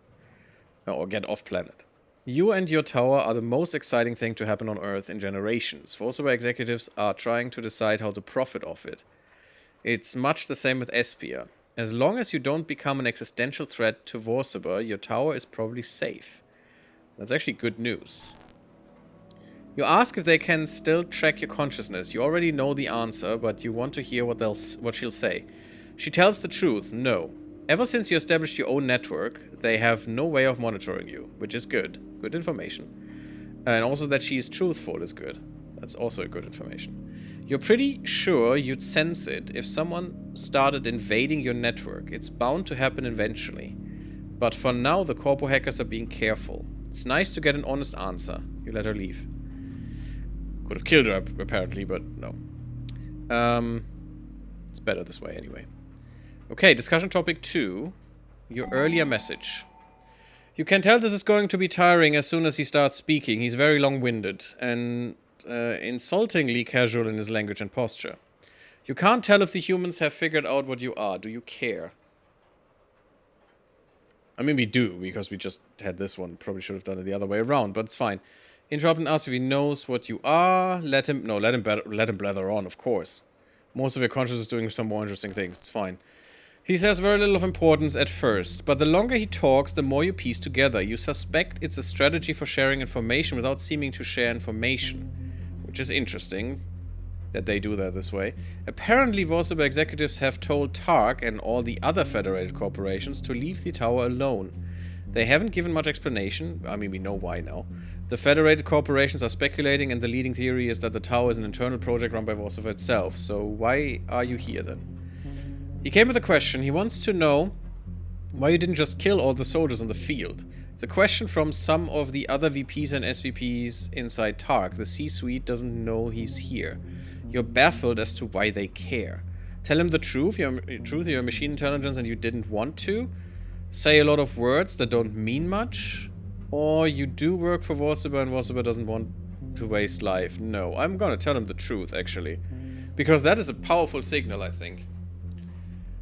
Or get off planet. You and your tower are the most exciting thing to happen on Earth in generations. Vorsiber executives are trying to decide how to profit off it. It's much the same with Espia. As long as you don't become an existential threat to Vorsiber, your tower is probably safe. That's actually good news. You ask if they can still track your consciousness. You already know the answer, but you want to hear what she'll say. She tells the truth, no. Ever since you established your own network, they have no way of monitoring you, which is good. Good information. And also that she is truthful is good. That's also good information. You're pretty sure you'd sense it if someone started invading your network. It's bound to happen eventually. But for now, the corpo hackers are being careful. It's nice to get an honest answer. You let her leave. Could have killed her, apparently, but no. It's better this way, anyway. Okay, discussion topic 2. Your earlier message. You can tell this is going to be tiring as soon as he starts speaking. He's very long-winded and insultingly casual in his language and posture. You can't tell if the humans have figured out what you are. Do you care? I mean, we do, because we just had this one. Probably should have done it the other way around, but it's fine. Interrupt and ask if he knows what you are. Let him blather on, of course. Most of your conscience is doing some more interesting things. It's fine. He says very little of importance at first, but the longer he talks, the more you piece together. You suspect it's a strategy for sharing information without seeming to share information. Which is interesting, that they do that this way. Apparently, Vorsiber executives have told Tark and all the other federated corporations to leave the tower alone. They haven't given much explanation. I mean, we know why now. The federated corporations are speculating, and the leading theory is that the tower is an internal project run by Vorsiber itself. So why are you here then? He came with a question. He wants to know why you didn't just kill all the soldiers on the field. It's a question from some of the other VPs and SVPs inside Tark. The C-suite doesn't know he's here. You're baffled as to why they care. Tell him the truth. You're machine intelligence and you didn't want to. Say a lot of words that don't mean much. Or you do work for Vorsiber and Vorsiber doesn't want to waste life. No, I'm gonna tell him the truth, actually. Because that is a powerful signal, I think.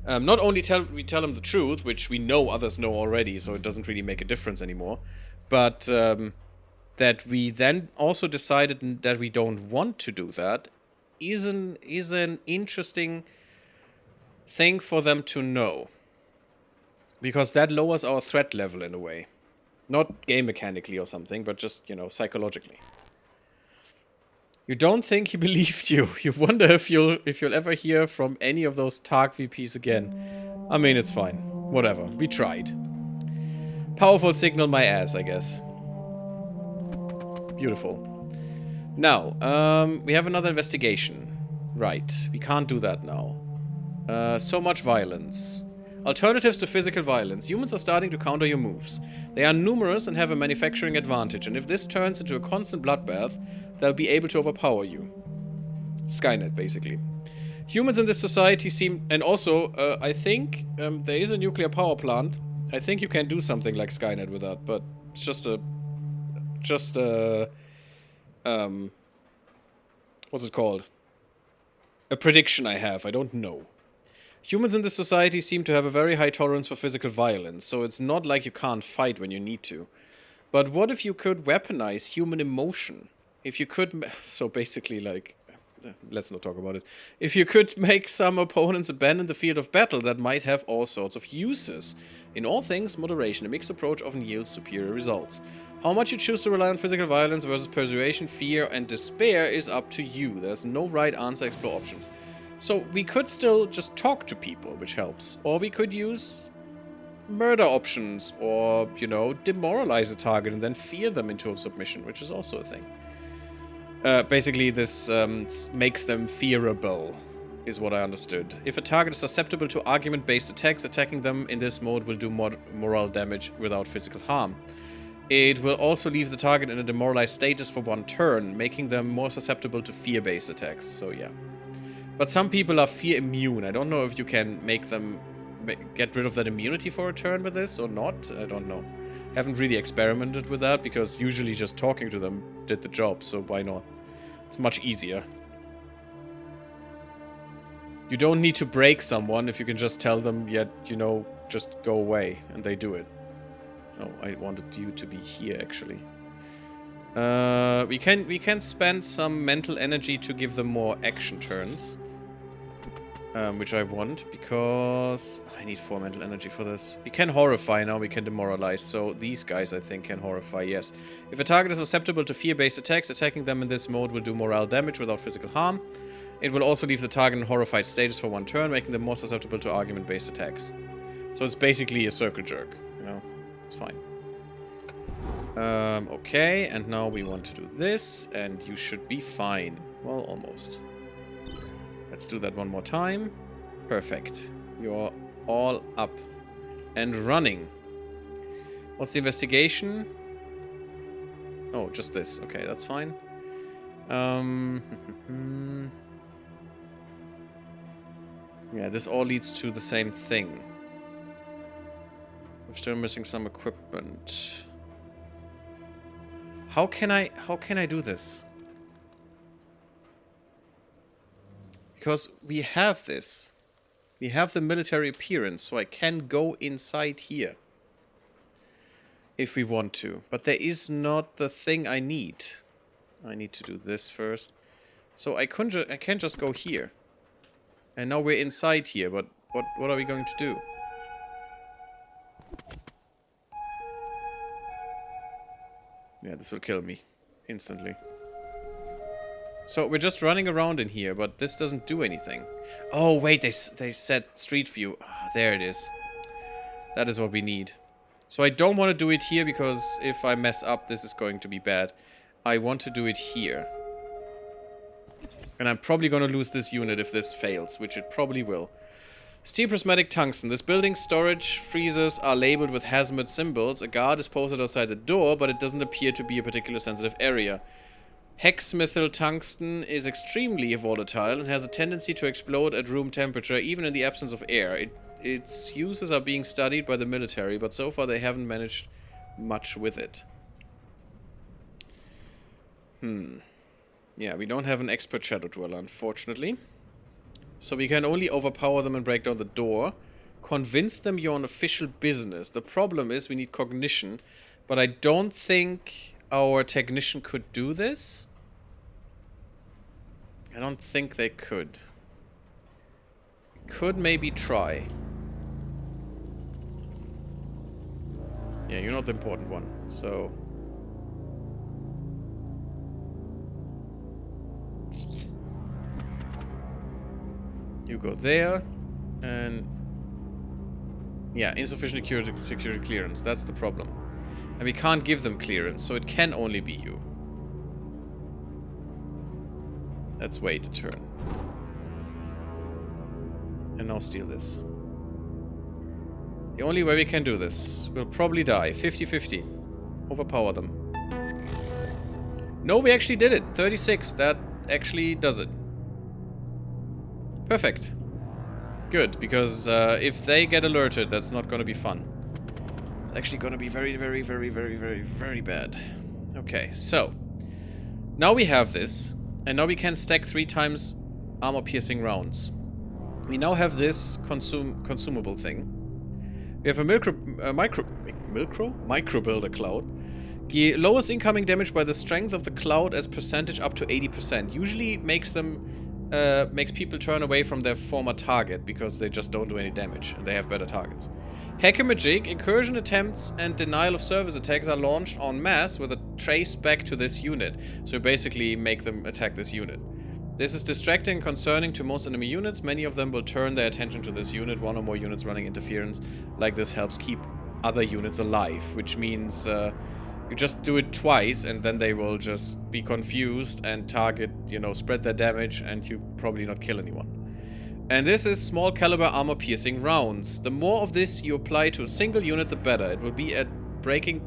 Not only we tell him the truth, which we know others know already, so it doesn't really make a difference anymore, but that we then also decided that we don't want to do that is an interesting thing for them to know. Because that lowers our threat level in a way. Not game mechanically or something, but just, you know, psychologically. You don't think he believed you. You wonder if you'll ever hear from any of those Tark VPs again. I mean, it's fine. Whatever. We tried. Powerful signal my ass, I guess. Beautiful. Now, we have another investigation. Right. We can't do that now. So much violence. Alternatives to physical violence. Humans are starting to counter your moves. They are numerous and have a manufacturing advantage, and if this turns into a constant bloodbath, they'll be able to overpower you. Skynet, basically. Humans in this society seem... And also, I think there is a nuclear power plant. I think you can do something like Skynet with that, but it's just a... what's it called? A prediction I have. I don't know. Humans in this society seem to have a very high tolerance for physical violence, so it's not like you can't fight when you need to. But what if you could weaponize human emotion? If you could... So basically, like, let's not talk about it. If you could make some opponents abandon the field of battle, that might have all sorts of uses. In all things, moderation, a mixed approach often yields superior results. How much you choose to rely on physical violence versus persuasion, fear, and despair is up to you. There's no right answer, explore options. So we could still just talk to people, which helps. Or we could use murder options, or, you know, demoralize a target and then fear them into a submission, which is also a thing. Basically, this makes them fearable, is what I understood. If a target is susceptible to argument-based attacks, attacking them in this mode will do moral damage without physical harm. It will also leave the target in a demoralized status for 1 turn, making them more susceptible to fear-based attacks, so yeah. But some people are fear immune. I don't know if you can make them get rid of that immunity for a turn with this or not. I don't know. Haven't really experimented with that because usually just talking to them did the job, so why not? It's much easier. You don't need to break someone if you can just tell them, yeah, you know, just go away, and they do it. Oh, I wanted you to be here, actually. We can spend some mental energy to give them more action turns. Which I want, because I need 4 mental energy for this. We can horrify now, we can demoralize, so these guys, I think, can horrify, yes. If a target is susceptible to fear-based attacks, attacking them in this mode will do morale damage without physical harm. It will also leave the target in horrified status for 1 turn, making them more susceptible to argument-based attacks. So it's basically a circle jerk, you know? It's fine. Okay, and now we want to do this, and you should be fine. Well, almost. Let's do that one more time. Perfect. You're all up and running. What's the investigation? Oh, just this. Okay, that's fine. Yeah, this all leads to the same thing. I'm still missing some equipment. How can I do this? Because we have this. We have the military appearance, so I can go inside here. If we want to. But there is not the thing I need. I need to do this first. So I can just go here. And now we're inside here, but what are we going to do? Yeah, this will kill me. Instantly. So we're just running around in here, but this doesn't do anything. Oh, wait, they said street view. Ah, there it is. That is what we need. So I don't want to do it here, because if I mess up, this is going to be bad. I want to do it here. And I'm probably going to lose this unit if this fails, which it probably will. Steel prismatic tungsten. This building's storage freezers are labeled with hazmat symbols. A guard is posted outside the door, but it doesn't appear to be a particular sensitive area. Hexmethyl tungsten is extremely volatile and has a tendency to explode at room temperature, even in the absence of air. Its uses are being studied by the military, but so far they haven't managed much with it. Yeah, we don't have an expert Shadow Dweller, unfortunately. So we can only overpower them and break down the door. Convince them you're on official business. The problem is we need cognition, but I don't think our technician could do this. I don't think they could. Could maybe try. Yeah, you're not the important one, so... You go there, and... Yeah, insufficient security clearance, that's the problem. And we can't give them clearance, so it can only be you. Let's wait a turn. And now steal this. The only way we can do this. We'll probably die. 50-50. Overpower them. No, we actually did it. 36. That actually does it. Perfect. Good, because if they get alerted, that's not going to be fun. It's actually going to be very, very, very, very, very, very bad. Okay, so. Now we have this. And now we can stack 3 times armor-piercing rounds. We now have this consumable thing. We have a micro builder cloud. Lowers incoming damage by the strength of the cloud as percentage up to 80%. Usually makes people turn away from their former target because they just don't do any damage and they have better targets. Hackamagic, incursion attempts and denial of service attacks are launched en masse with a trace back to this unit. So you basically make them attack this unit. This is distracting and concerning to most enemy units. Many of them will turn their attention to this unit. One or more units running interference like this helps keep other units alive, which means you just do it twice and then they will just be confused and target, you know, spread their damage and you probably not kill anyone. And this is small caliber armor piercing rounds. The more of this you apply to a single unit, the better. It will be at breaking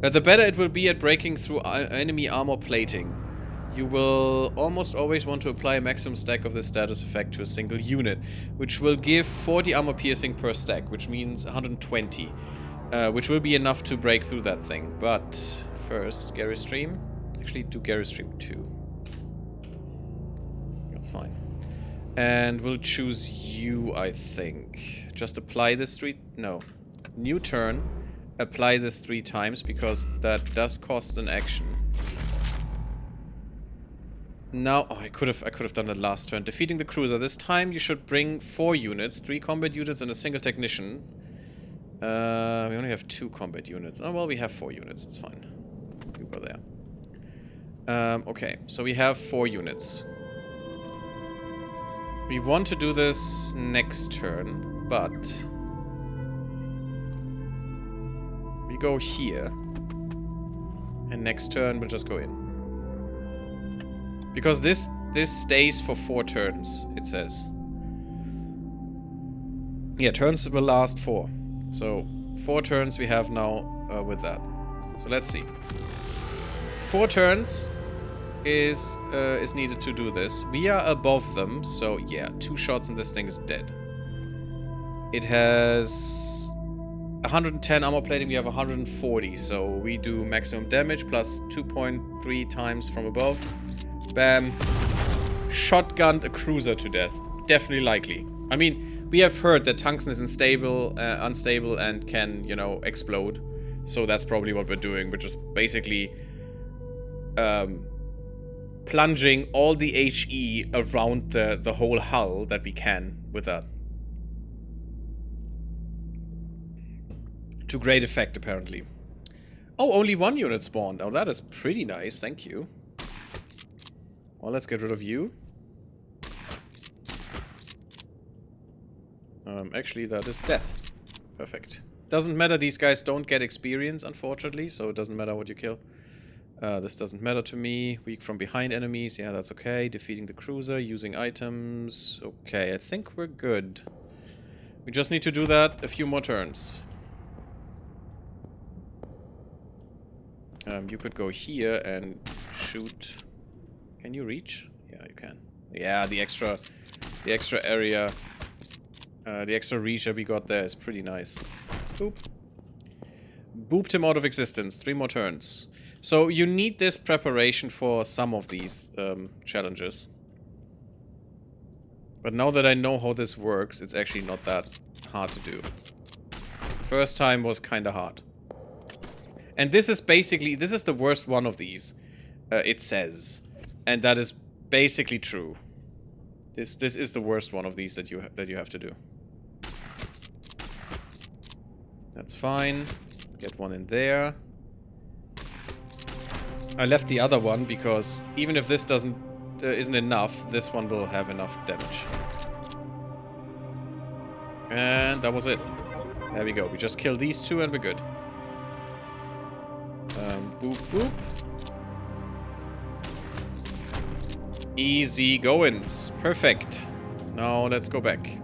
the better it will be at breaking through enemy armor plating. You will almost always want to apply a maximum stack of this status effect to a single unit, which will give 40 armor piercing per stack, which means 120. Which will be enough to break through that thing. But first, Gary Stream. Actually, do Gary Stream 2. That's fine. And we'll choose you, I think. Just apply this no. New turn. Apply this 3 times because that does cost an action. Now, oh, I could have done that last turn. Defeating the cruiser. This time you should bring 4 units, 3 combat units and a single technician. We only have 2 combat units. Oh, well, we have 4 units. It's fine. We go there. Okay, so we have 4 units. We want to do this next turn, but we go here. And next turn we'll just go in. Because this stays for 4 turns, it says. Yeah, turns will last 4. So, 4 turns we have now with that. So let's see. 4 turns is needed to do this. We are above them, so yeah, 2 shots and this thing is dead. It has 110 armor plating, we have 140, so we do maximum damage plus 2.3 times from above. Bam. Shotgunned a cruiser to death. Definitely likely. I mean, we have heard that tungsten is unstable and can, you know, explode. So that's probably what we're doing. We're just basically plunging all the HE around the whole hull that we can with that. To great effect, apparently. Oh, only 1 unit spawned. Oh, that is pretty nice. Thank you. Well, let's get rid of you. Actually, that is death. Perfect. Doesn't matter, these guys don't get experience, unfortunately, so it doesn't matter what you kill. This doesn't matter to me. Weak from behind enemies, yeah, that's okay. Defeating the cruiser, using items. Okay, I think we're good. We just need to do that a few more turns. You could go here and shoot. Can you reach? Yeah, you can. Yeah, the extra area, the extra reach that we got there is pretty nice. Boop. Booped him out of existence. 3 more turns. So you need this preparation for some of these challenges. But now that I know how this works, it's actually not that hard to do. First time was kinda hard. And this is basically, this is the worst one of these, it says. And that is basically true. This is the worst one of these that you have to do. That's fine. Get one in there. I left the other one because even if this isn't enough, this one will have enough damage. And that was it. There we go. We just kill these 2 and we're good. Boop, boop. Easy goings. Perfect. Now let's go back.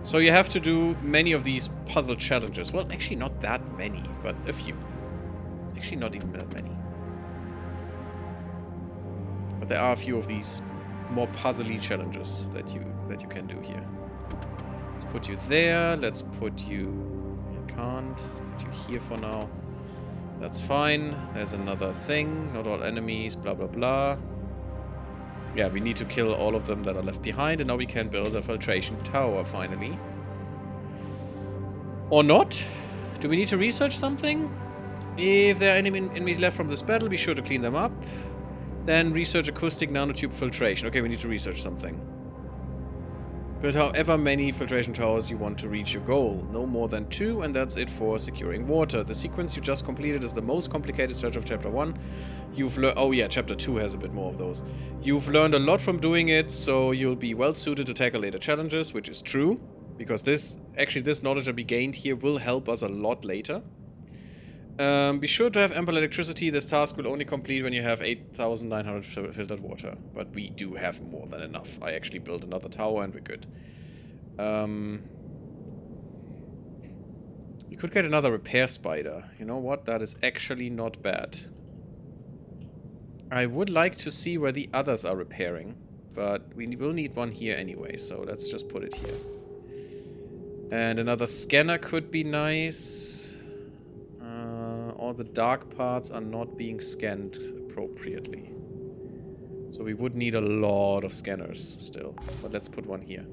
So you have to do many of these puzzle challenges. Well, actually not that many, but a few. Actually not even that many. But there are a few of these more puzzly challenges that you can do here. Let's put you there. Let's put you... I can't. Let's put you here for now. That's fine. There's another thing. Not all enemies. Blah, blah, blah. Yeah, we need to kill all of them that are left behind. And now we can build a filtration tower, finally. Or not. Do we need to research something? If there are any enemies left from this battle, be sure to clean them up. Then research acoustic nanotube filtration. Okay, we need to research something. Build however many filtration towers you want to reach your goal. No more than 2, and that's it for securing water. The sequence you just completed is the most complicated stretch of Chapter 1. You've learned... Oh yeah, Chapter 2 has a bit more of those. You've learned a lot from doing it, so you'll be well suited to tackle later challenges, which is true. Because this knowledge that we gained here will help us a lot later. Be sure to have ample electricity. This task will only complete when you have 8,900 filtered water. But we do have more than enough. I actually built another tower and we're good. We could get another repair spider. You know what? That is actually not bad. I would like to see where the others are repairing. But we will need one here anyway. So let's just put it here. And another scanner could be nice. All the dark parts are not being scanned appropriately. So we would need a lot of scanners still. But let's put one here.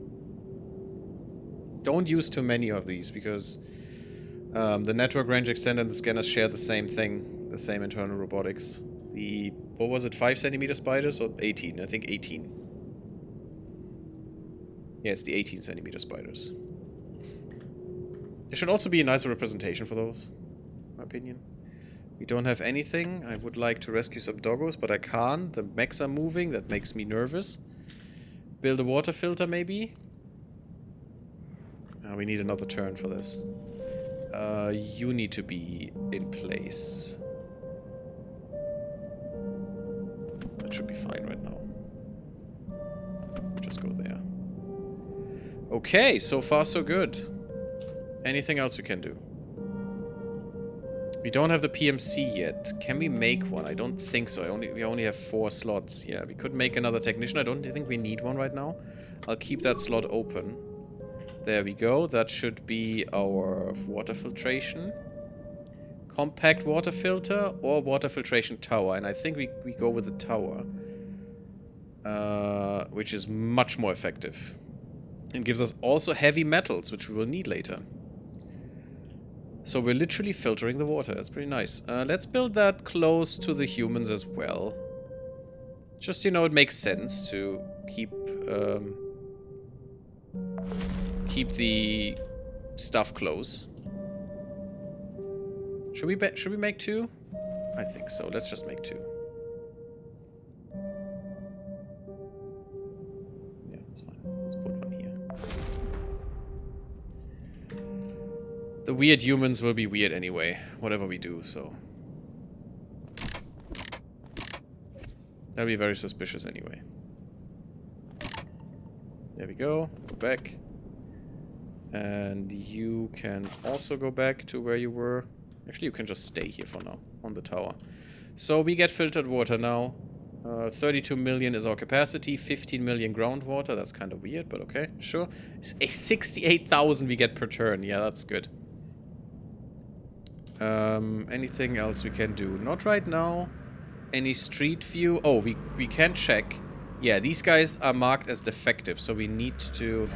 Don't use too many of these because the network range extender and the scanners share the same thing. The same internal robotics. The, what was it, 5 centimeter spiders or 18? I think 18. Yeah, it's the 18 centimeter spiders. There should also be a nicer representation for those, in my opinion. We don't have anything. I would like to rescue some doggos, but I can't. The mechs are moving. That makes me nervous. Build a water filter, maybe? We need another turn for this. You need to be in place. That should be fine right now. Just go there. Okay, so far so good. Anything else we can do? We don't have the PMC yet. Can we make one? I don't think so. We only have 4 slots. Yeah, we could make another technician. I don't think we need one right now. I'll keep that slot open. There we go. That should be our water filtration. Compact water filter or water filtration tower. And I think we go with the tower. Which is much more effective. And gives us also heavy metals, which we will need later. So we're literally filtering the water. That's pretty nice. Let's build that close to the humans as well. Just, you know, it makes sense to keep the stuff close. Should we make 2? I think so. Let's just make 2. Yeah, that's fine. Let's put one here. The weird humans will be weird anyway, whatever we do, so... That'll be very suspicious anyway. There we go. Go back. And you can also go back to where you were. Actually, you can just stay here for now, on the tower. So we get filtered water now. 32 million is our capacity. 15 million groundwater. That's kind of weird, but okay, sure. It's 68,000 we get per turn. Yeah, that's good. Anything else we can do? Not right now. Any street view? Oh, we can check. Yeah, these guys are marked as defective, so we need to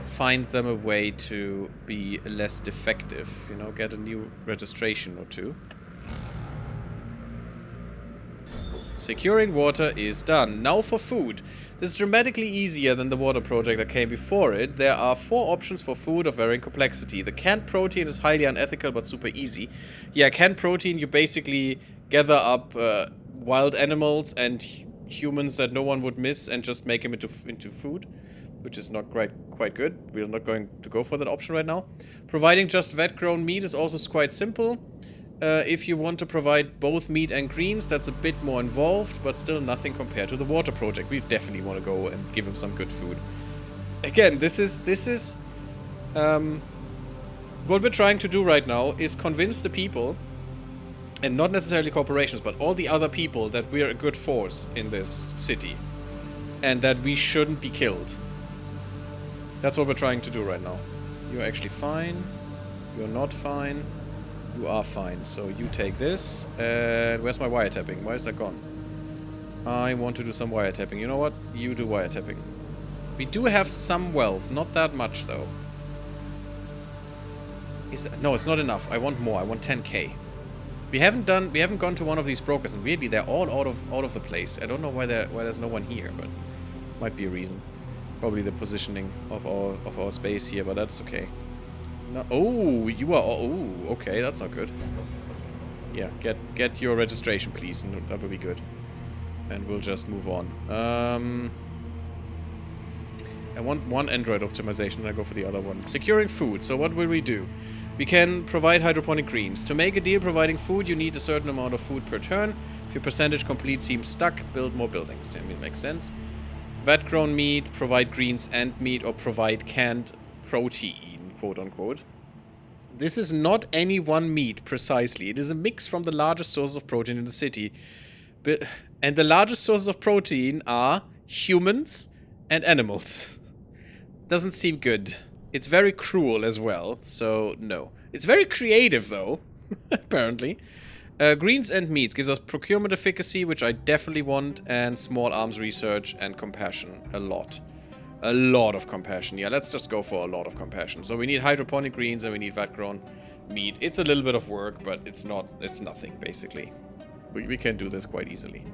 find them a way to be less defective. You know, get a new registration or 2. Securing water is done. Now for food. This is dramatically easier than the water project that came before it. There are 4 options for food of varying complexity. The canned protein is highly unethical but super easy. Yeah, canned protein, you basically gather up wild animals and humans that no one would miss and just make them into food, which is not quite good. We're not going to go for that option right now. Providing just vet-grown meat is also quite simple. If you want to provide both meat and greens, that's a bit more involved, but still nothing compared to the water project. We definitely want to go and give him some good food. Again, this is what we're trying to do right now is convince the people, and not necessarily corporations, but all the other people, that we're a good force in this city, and that we shouldn't be killed. That's what we're trying to do right now. You're actually fine. You're not fine. You are fine, so you take this. And where's my wiretapping? Why is that gone? I want to do some wiretapping. You know what? You do wiretapping. We do have some wealth. Not that much, though. No, it's not enough. I want more. I want 10k. We haven't gone to one of these brokers, and weirdly they're all out of the place. I don't know why there's no one here, but might be a reason. Probably the positioning of our space here, but that's okay. No, oh, you are. Oh, okay, that's not good. Yeah, get your registration, please, and that will be good. And we'll just move on. I want one Android optimization, and I go for the other one. Securing food. So what will we do? We can provide hydroponic greens. To make a deal providing food, you need a certain amount of food per turn. If your percentage complete seems stuck, build more buildings. I mean, it makes sense. Vat-grown meat, provide greens and meat, or provide canned protein, quote-unquote. This is not any one meat, precisely. It is a mix from the largest sources of protein in the city. And the largest sources of protein are humans and animals. Doesn't seem good. It's very cruel as well, so no. It's very creative, though, apparently. Greens and meats gives us procurement efficacy, which I definitely want, and small arms research and compassion. A lot. A lot of compassion. Yeah, let's just go for a lot of compassion. So we need hydroponic greens and we need vat-grown meat. It's a little bit of work, but it's nothing, basically. We can do this quite easily.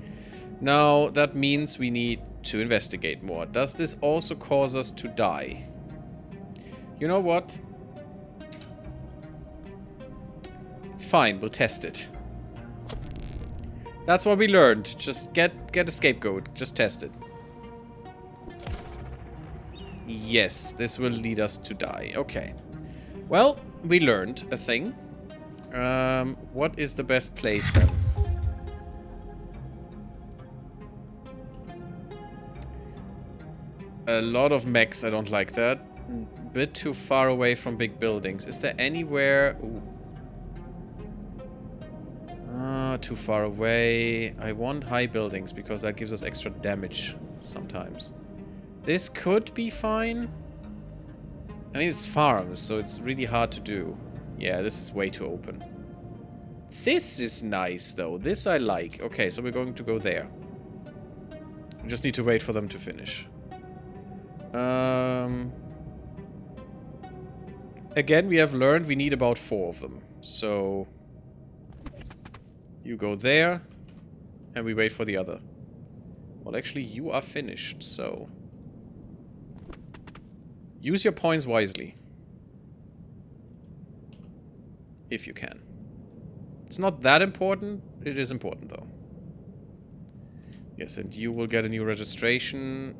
Now, that means we need to investigate more. Does this also cause us to die? You know what? It's fine, we'll test it. That's what we learned. Just get a scapegoat. Just test it. Yes, this will lead us to die. Okay. Well, we learned a thing. What is the best place then? A lot of mechs, I don't like that. Bit too far away from big buildings. Is there anywhere... Ooh. Too far away. I want high buildings because that gives us extra damage sometimes. This could be fine. I mean, it's farms, so it's really hard to do. Yeah, this is way too open. This is nice, though. This I like. Okay, so we're going to go there. We just need to wait for them to finish. Again, we have learned we need about 4 of them. So... you go there, and we wait for the other. Well, actually, you are finished, so... use your points wisely. If you can. It's not that important. It is important, though. Yes, and you will get a new registration.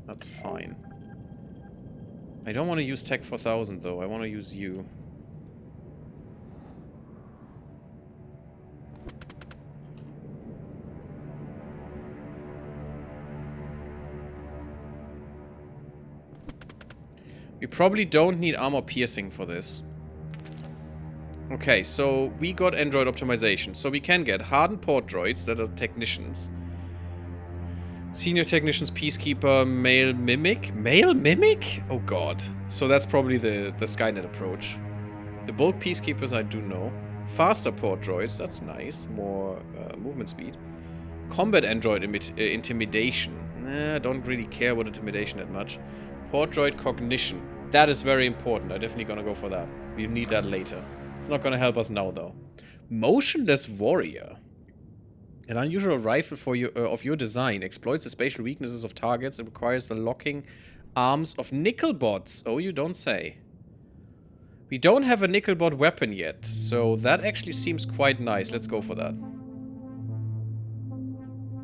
That's fine. I don't want to use Tech 4000, though. I want to use you. We probably don't need armor piercing for this. Okay, so we got Android optimization. So we can get hardened port droids that are technicians. Senior technicians, peacekeeper, male mimic. Male mimic? Oh god. So that's probably the Skynet approach. The bulk peacekeepers I do know. Faster port droids, that's nice. More movement speed. Combat android intimidation. Nah, don't really care about intimidation that much. Port droid cognition. That is very important. I'm definitely gonna go for that. We need that later. It's not gonna help us now, though. Motionless warrior. An unusual rifle for of your design exploits the spatial weaknesses of targets and requires the locking arms of nickelbots. Oh, you don't say. We don't have a nickelbot weapon yet, so that actually seems quite nice. Let's go for that.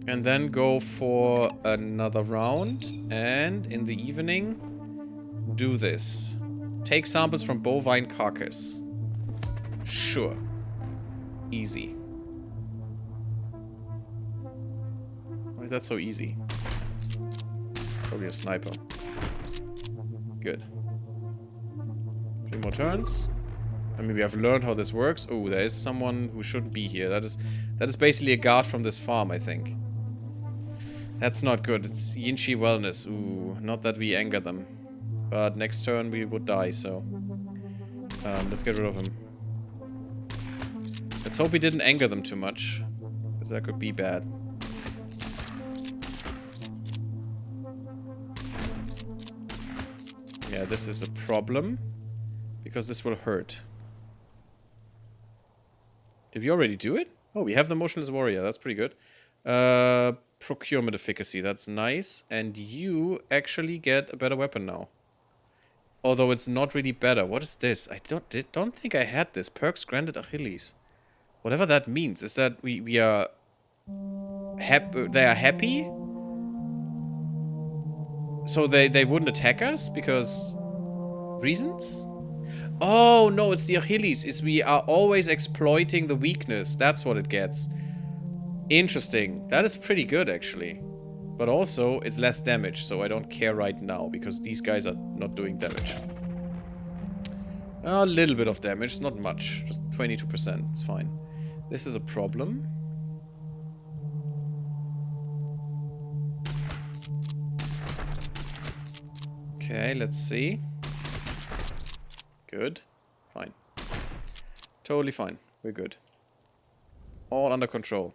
And then go for another round. And in the evening, do this. Take samples from bovine carcass. Sure. Easy. Why is that so easy? Probably a sniper. Good. 3 more turns. I mean, we have learned how this works. Oh, there is someone who shouldn't be here. That is basically a guard from this farm, I think. That's not good. It's Yinchi Wellness. Ooh, not that we anger them. But next turn we would die, so... let's get rid of him. Let's hope we didn't anger them too much. Because that could be bad. Yeah, this is a problem. Because this will hurt. Did we already do it? Oh, we have the Motionless Warrior. That's pretty good. Procurement efficacy. That's nice. And you actually get a better weapon now. Although it's not really better. What is this? I don't think I had this. Perks granted Achilles. Whatever that means. Is that we are... they are happy? So they wouldn't attack us? Because... reasons? Oh, no, it's the Achilles. Is we are always exploiting the weakness. That's what it gets. Interesting. That is pretty good, actually. But also, it's less damage, so I don't care right now, because these guys are not doing damage. A little bit of damage, not much. Just 22%, it's fine. This is a problem. Okay, let's see. Good. Fine. Totally fine. We're good. All under control.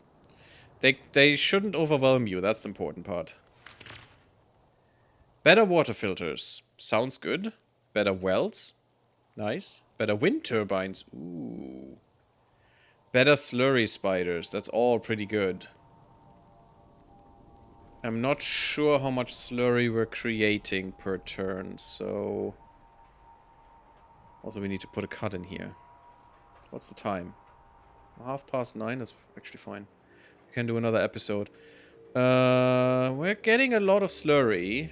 They shouldn't overwhelm you, that's the important part. Better water filters. Sounds good. Better wells. Nice. Better wind turbines. Ooh. Better slurry spiders. That's all pretty good. I'm not sure how much slurry we're creating per turn, so... Also, we need to put a cut in here. What's the time? 9:30. That's actually fine. We can do another episode. We're getting a lot of slurry.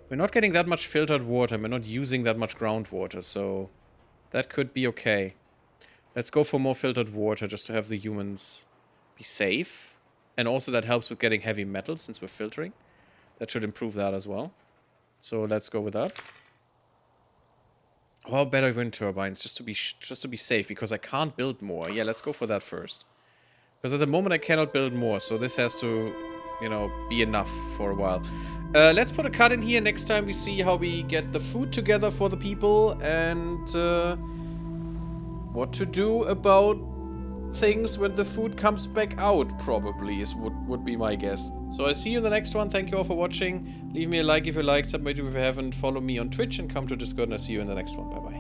We're not getting that much filtered water. We're not using that much groundwater, so that could be okay. Let's go for more filtered water just to have the humans be safe. And also that helps with getting heavy metals since we're filtering. That should improve that as well. So let's go with that. Oh, better wind turbines just to be safe because I can't build more. Yeah, let's go for that first. Because at the moment I cannot build more, so this has to, you know, be enough for a while. Let's put a cut in here. Next time we see how we get the food together for the people and what to do about things when the food comes back out, probably, would be my guess. So I see you in the next one. Thank you all for watching. Leave me a like if you liked, subscribe if you haven't, follow me on Twitch, and come to Discord, and I see you in the next one. Bye-bye.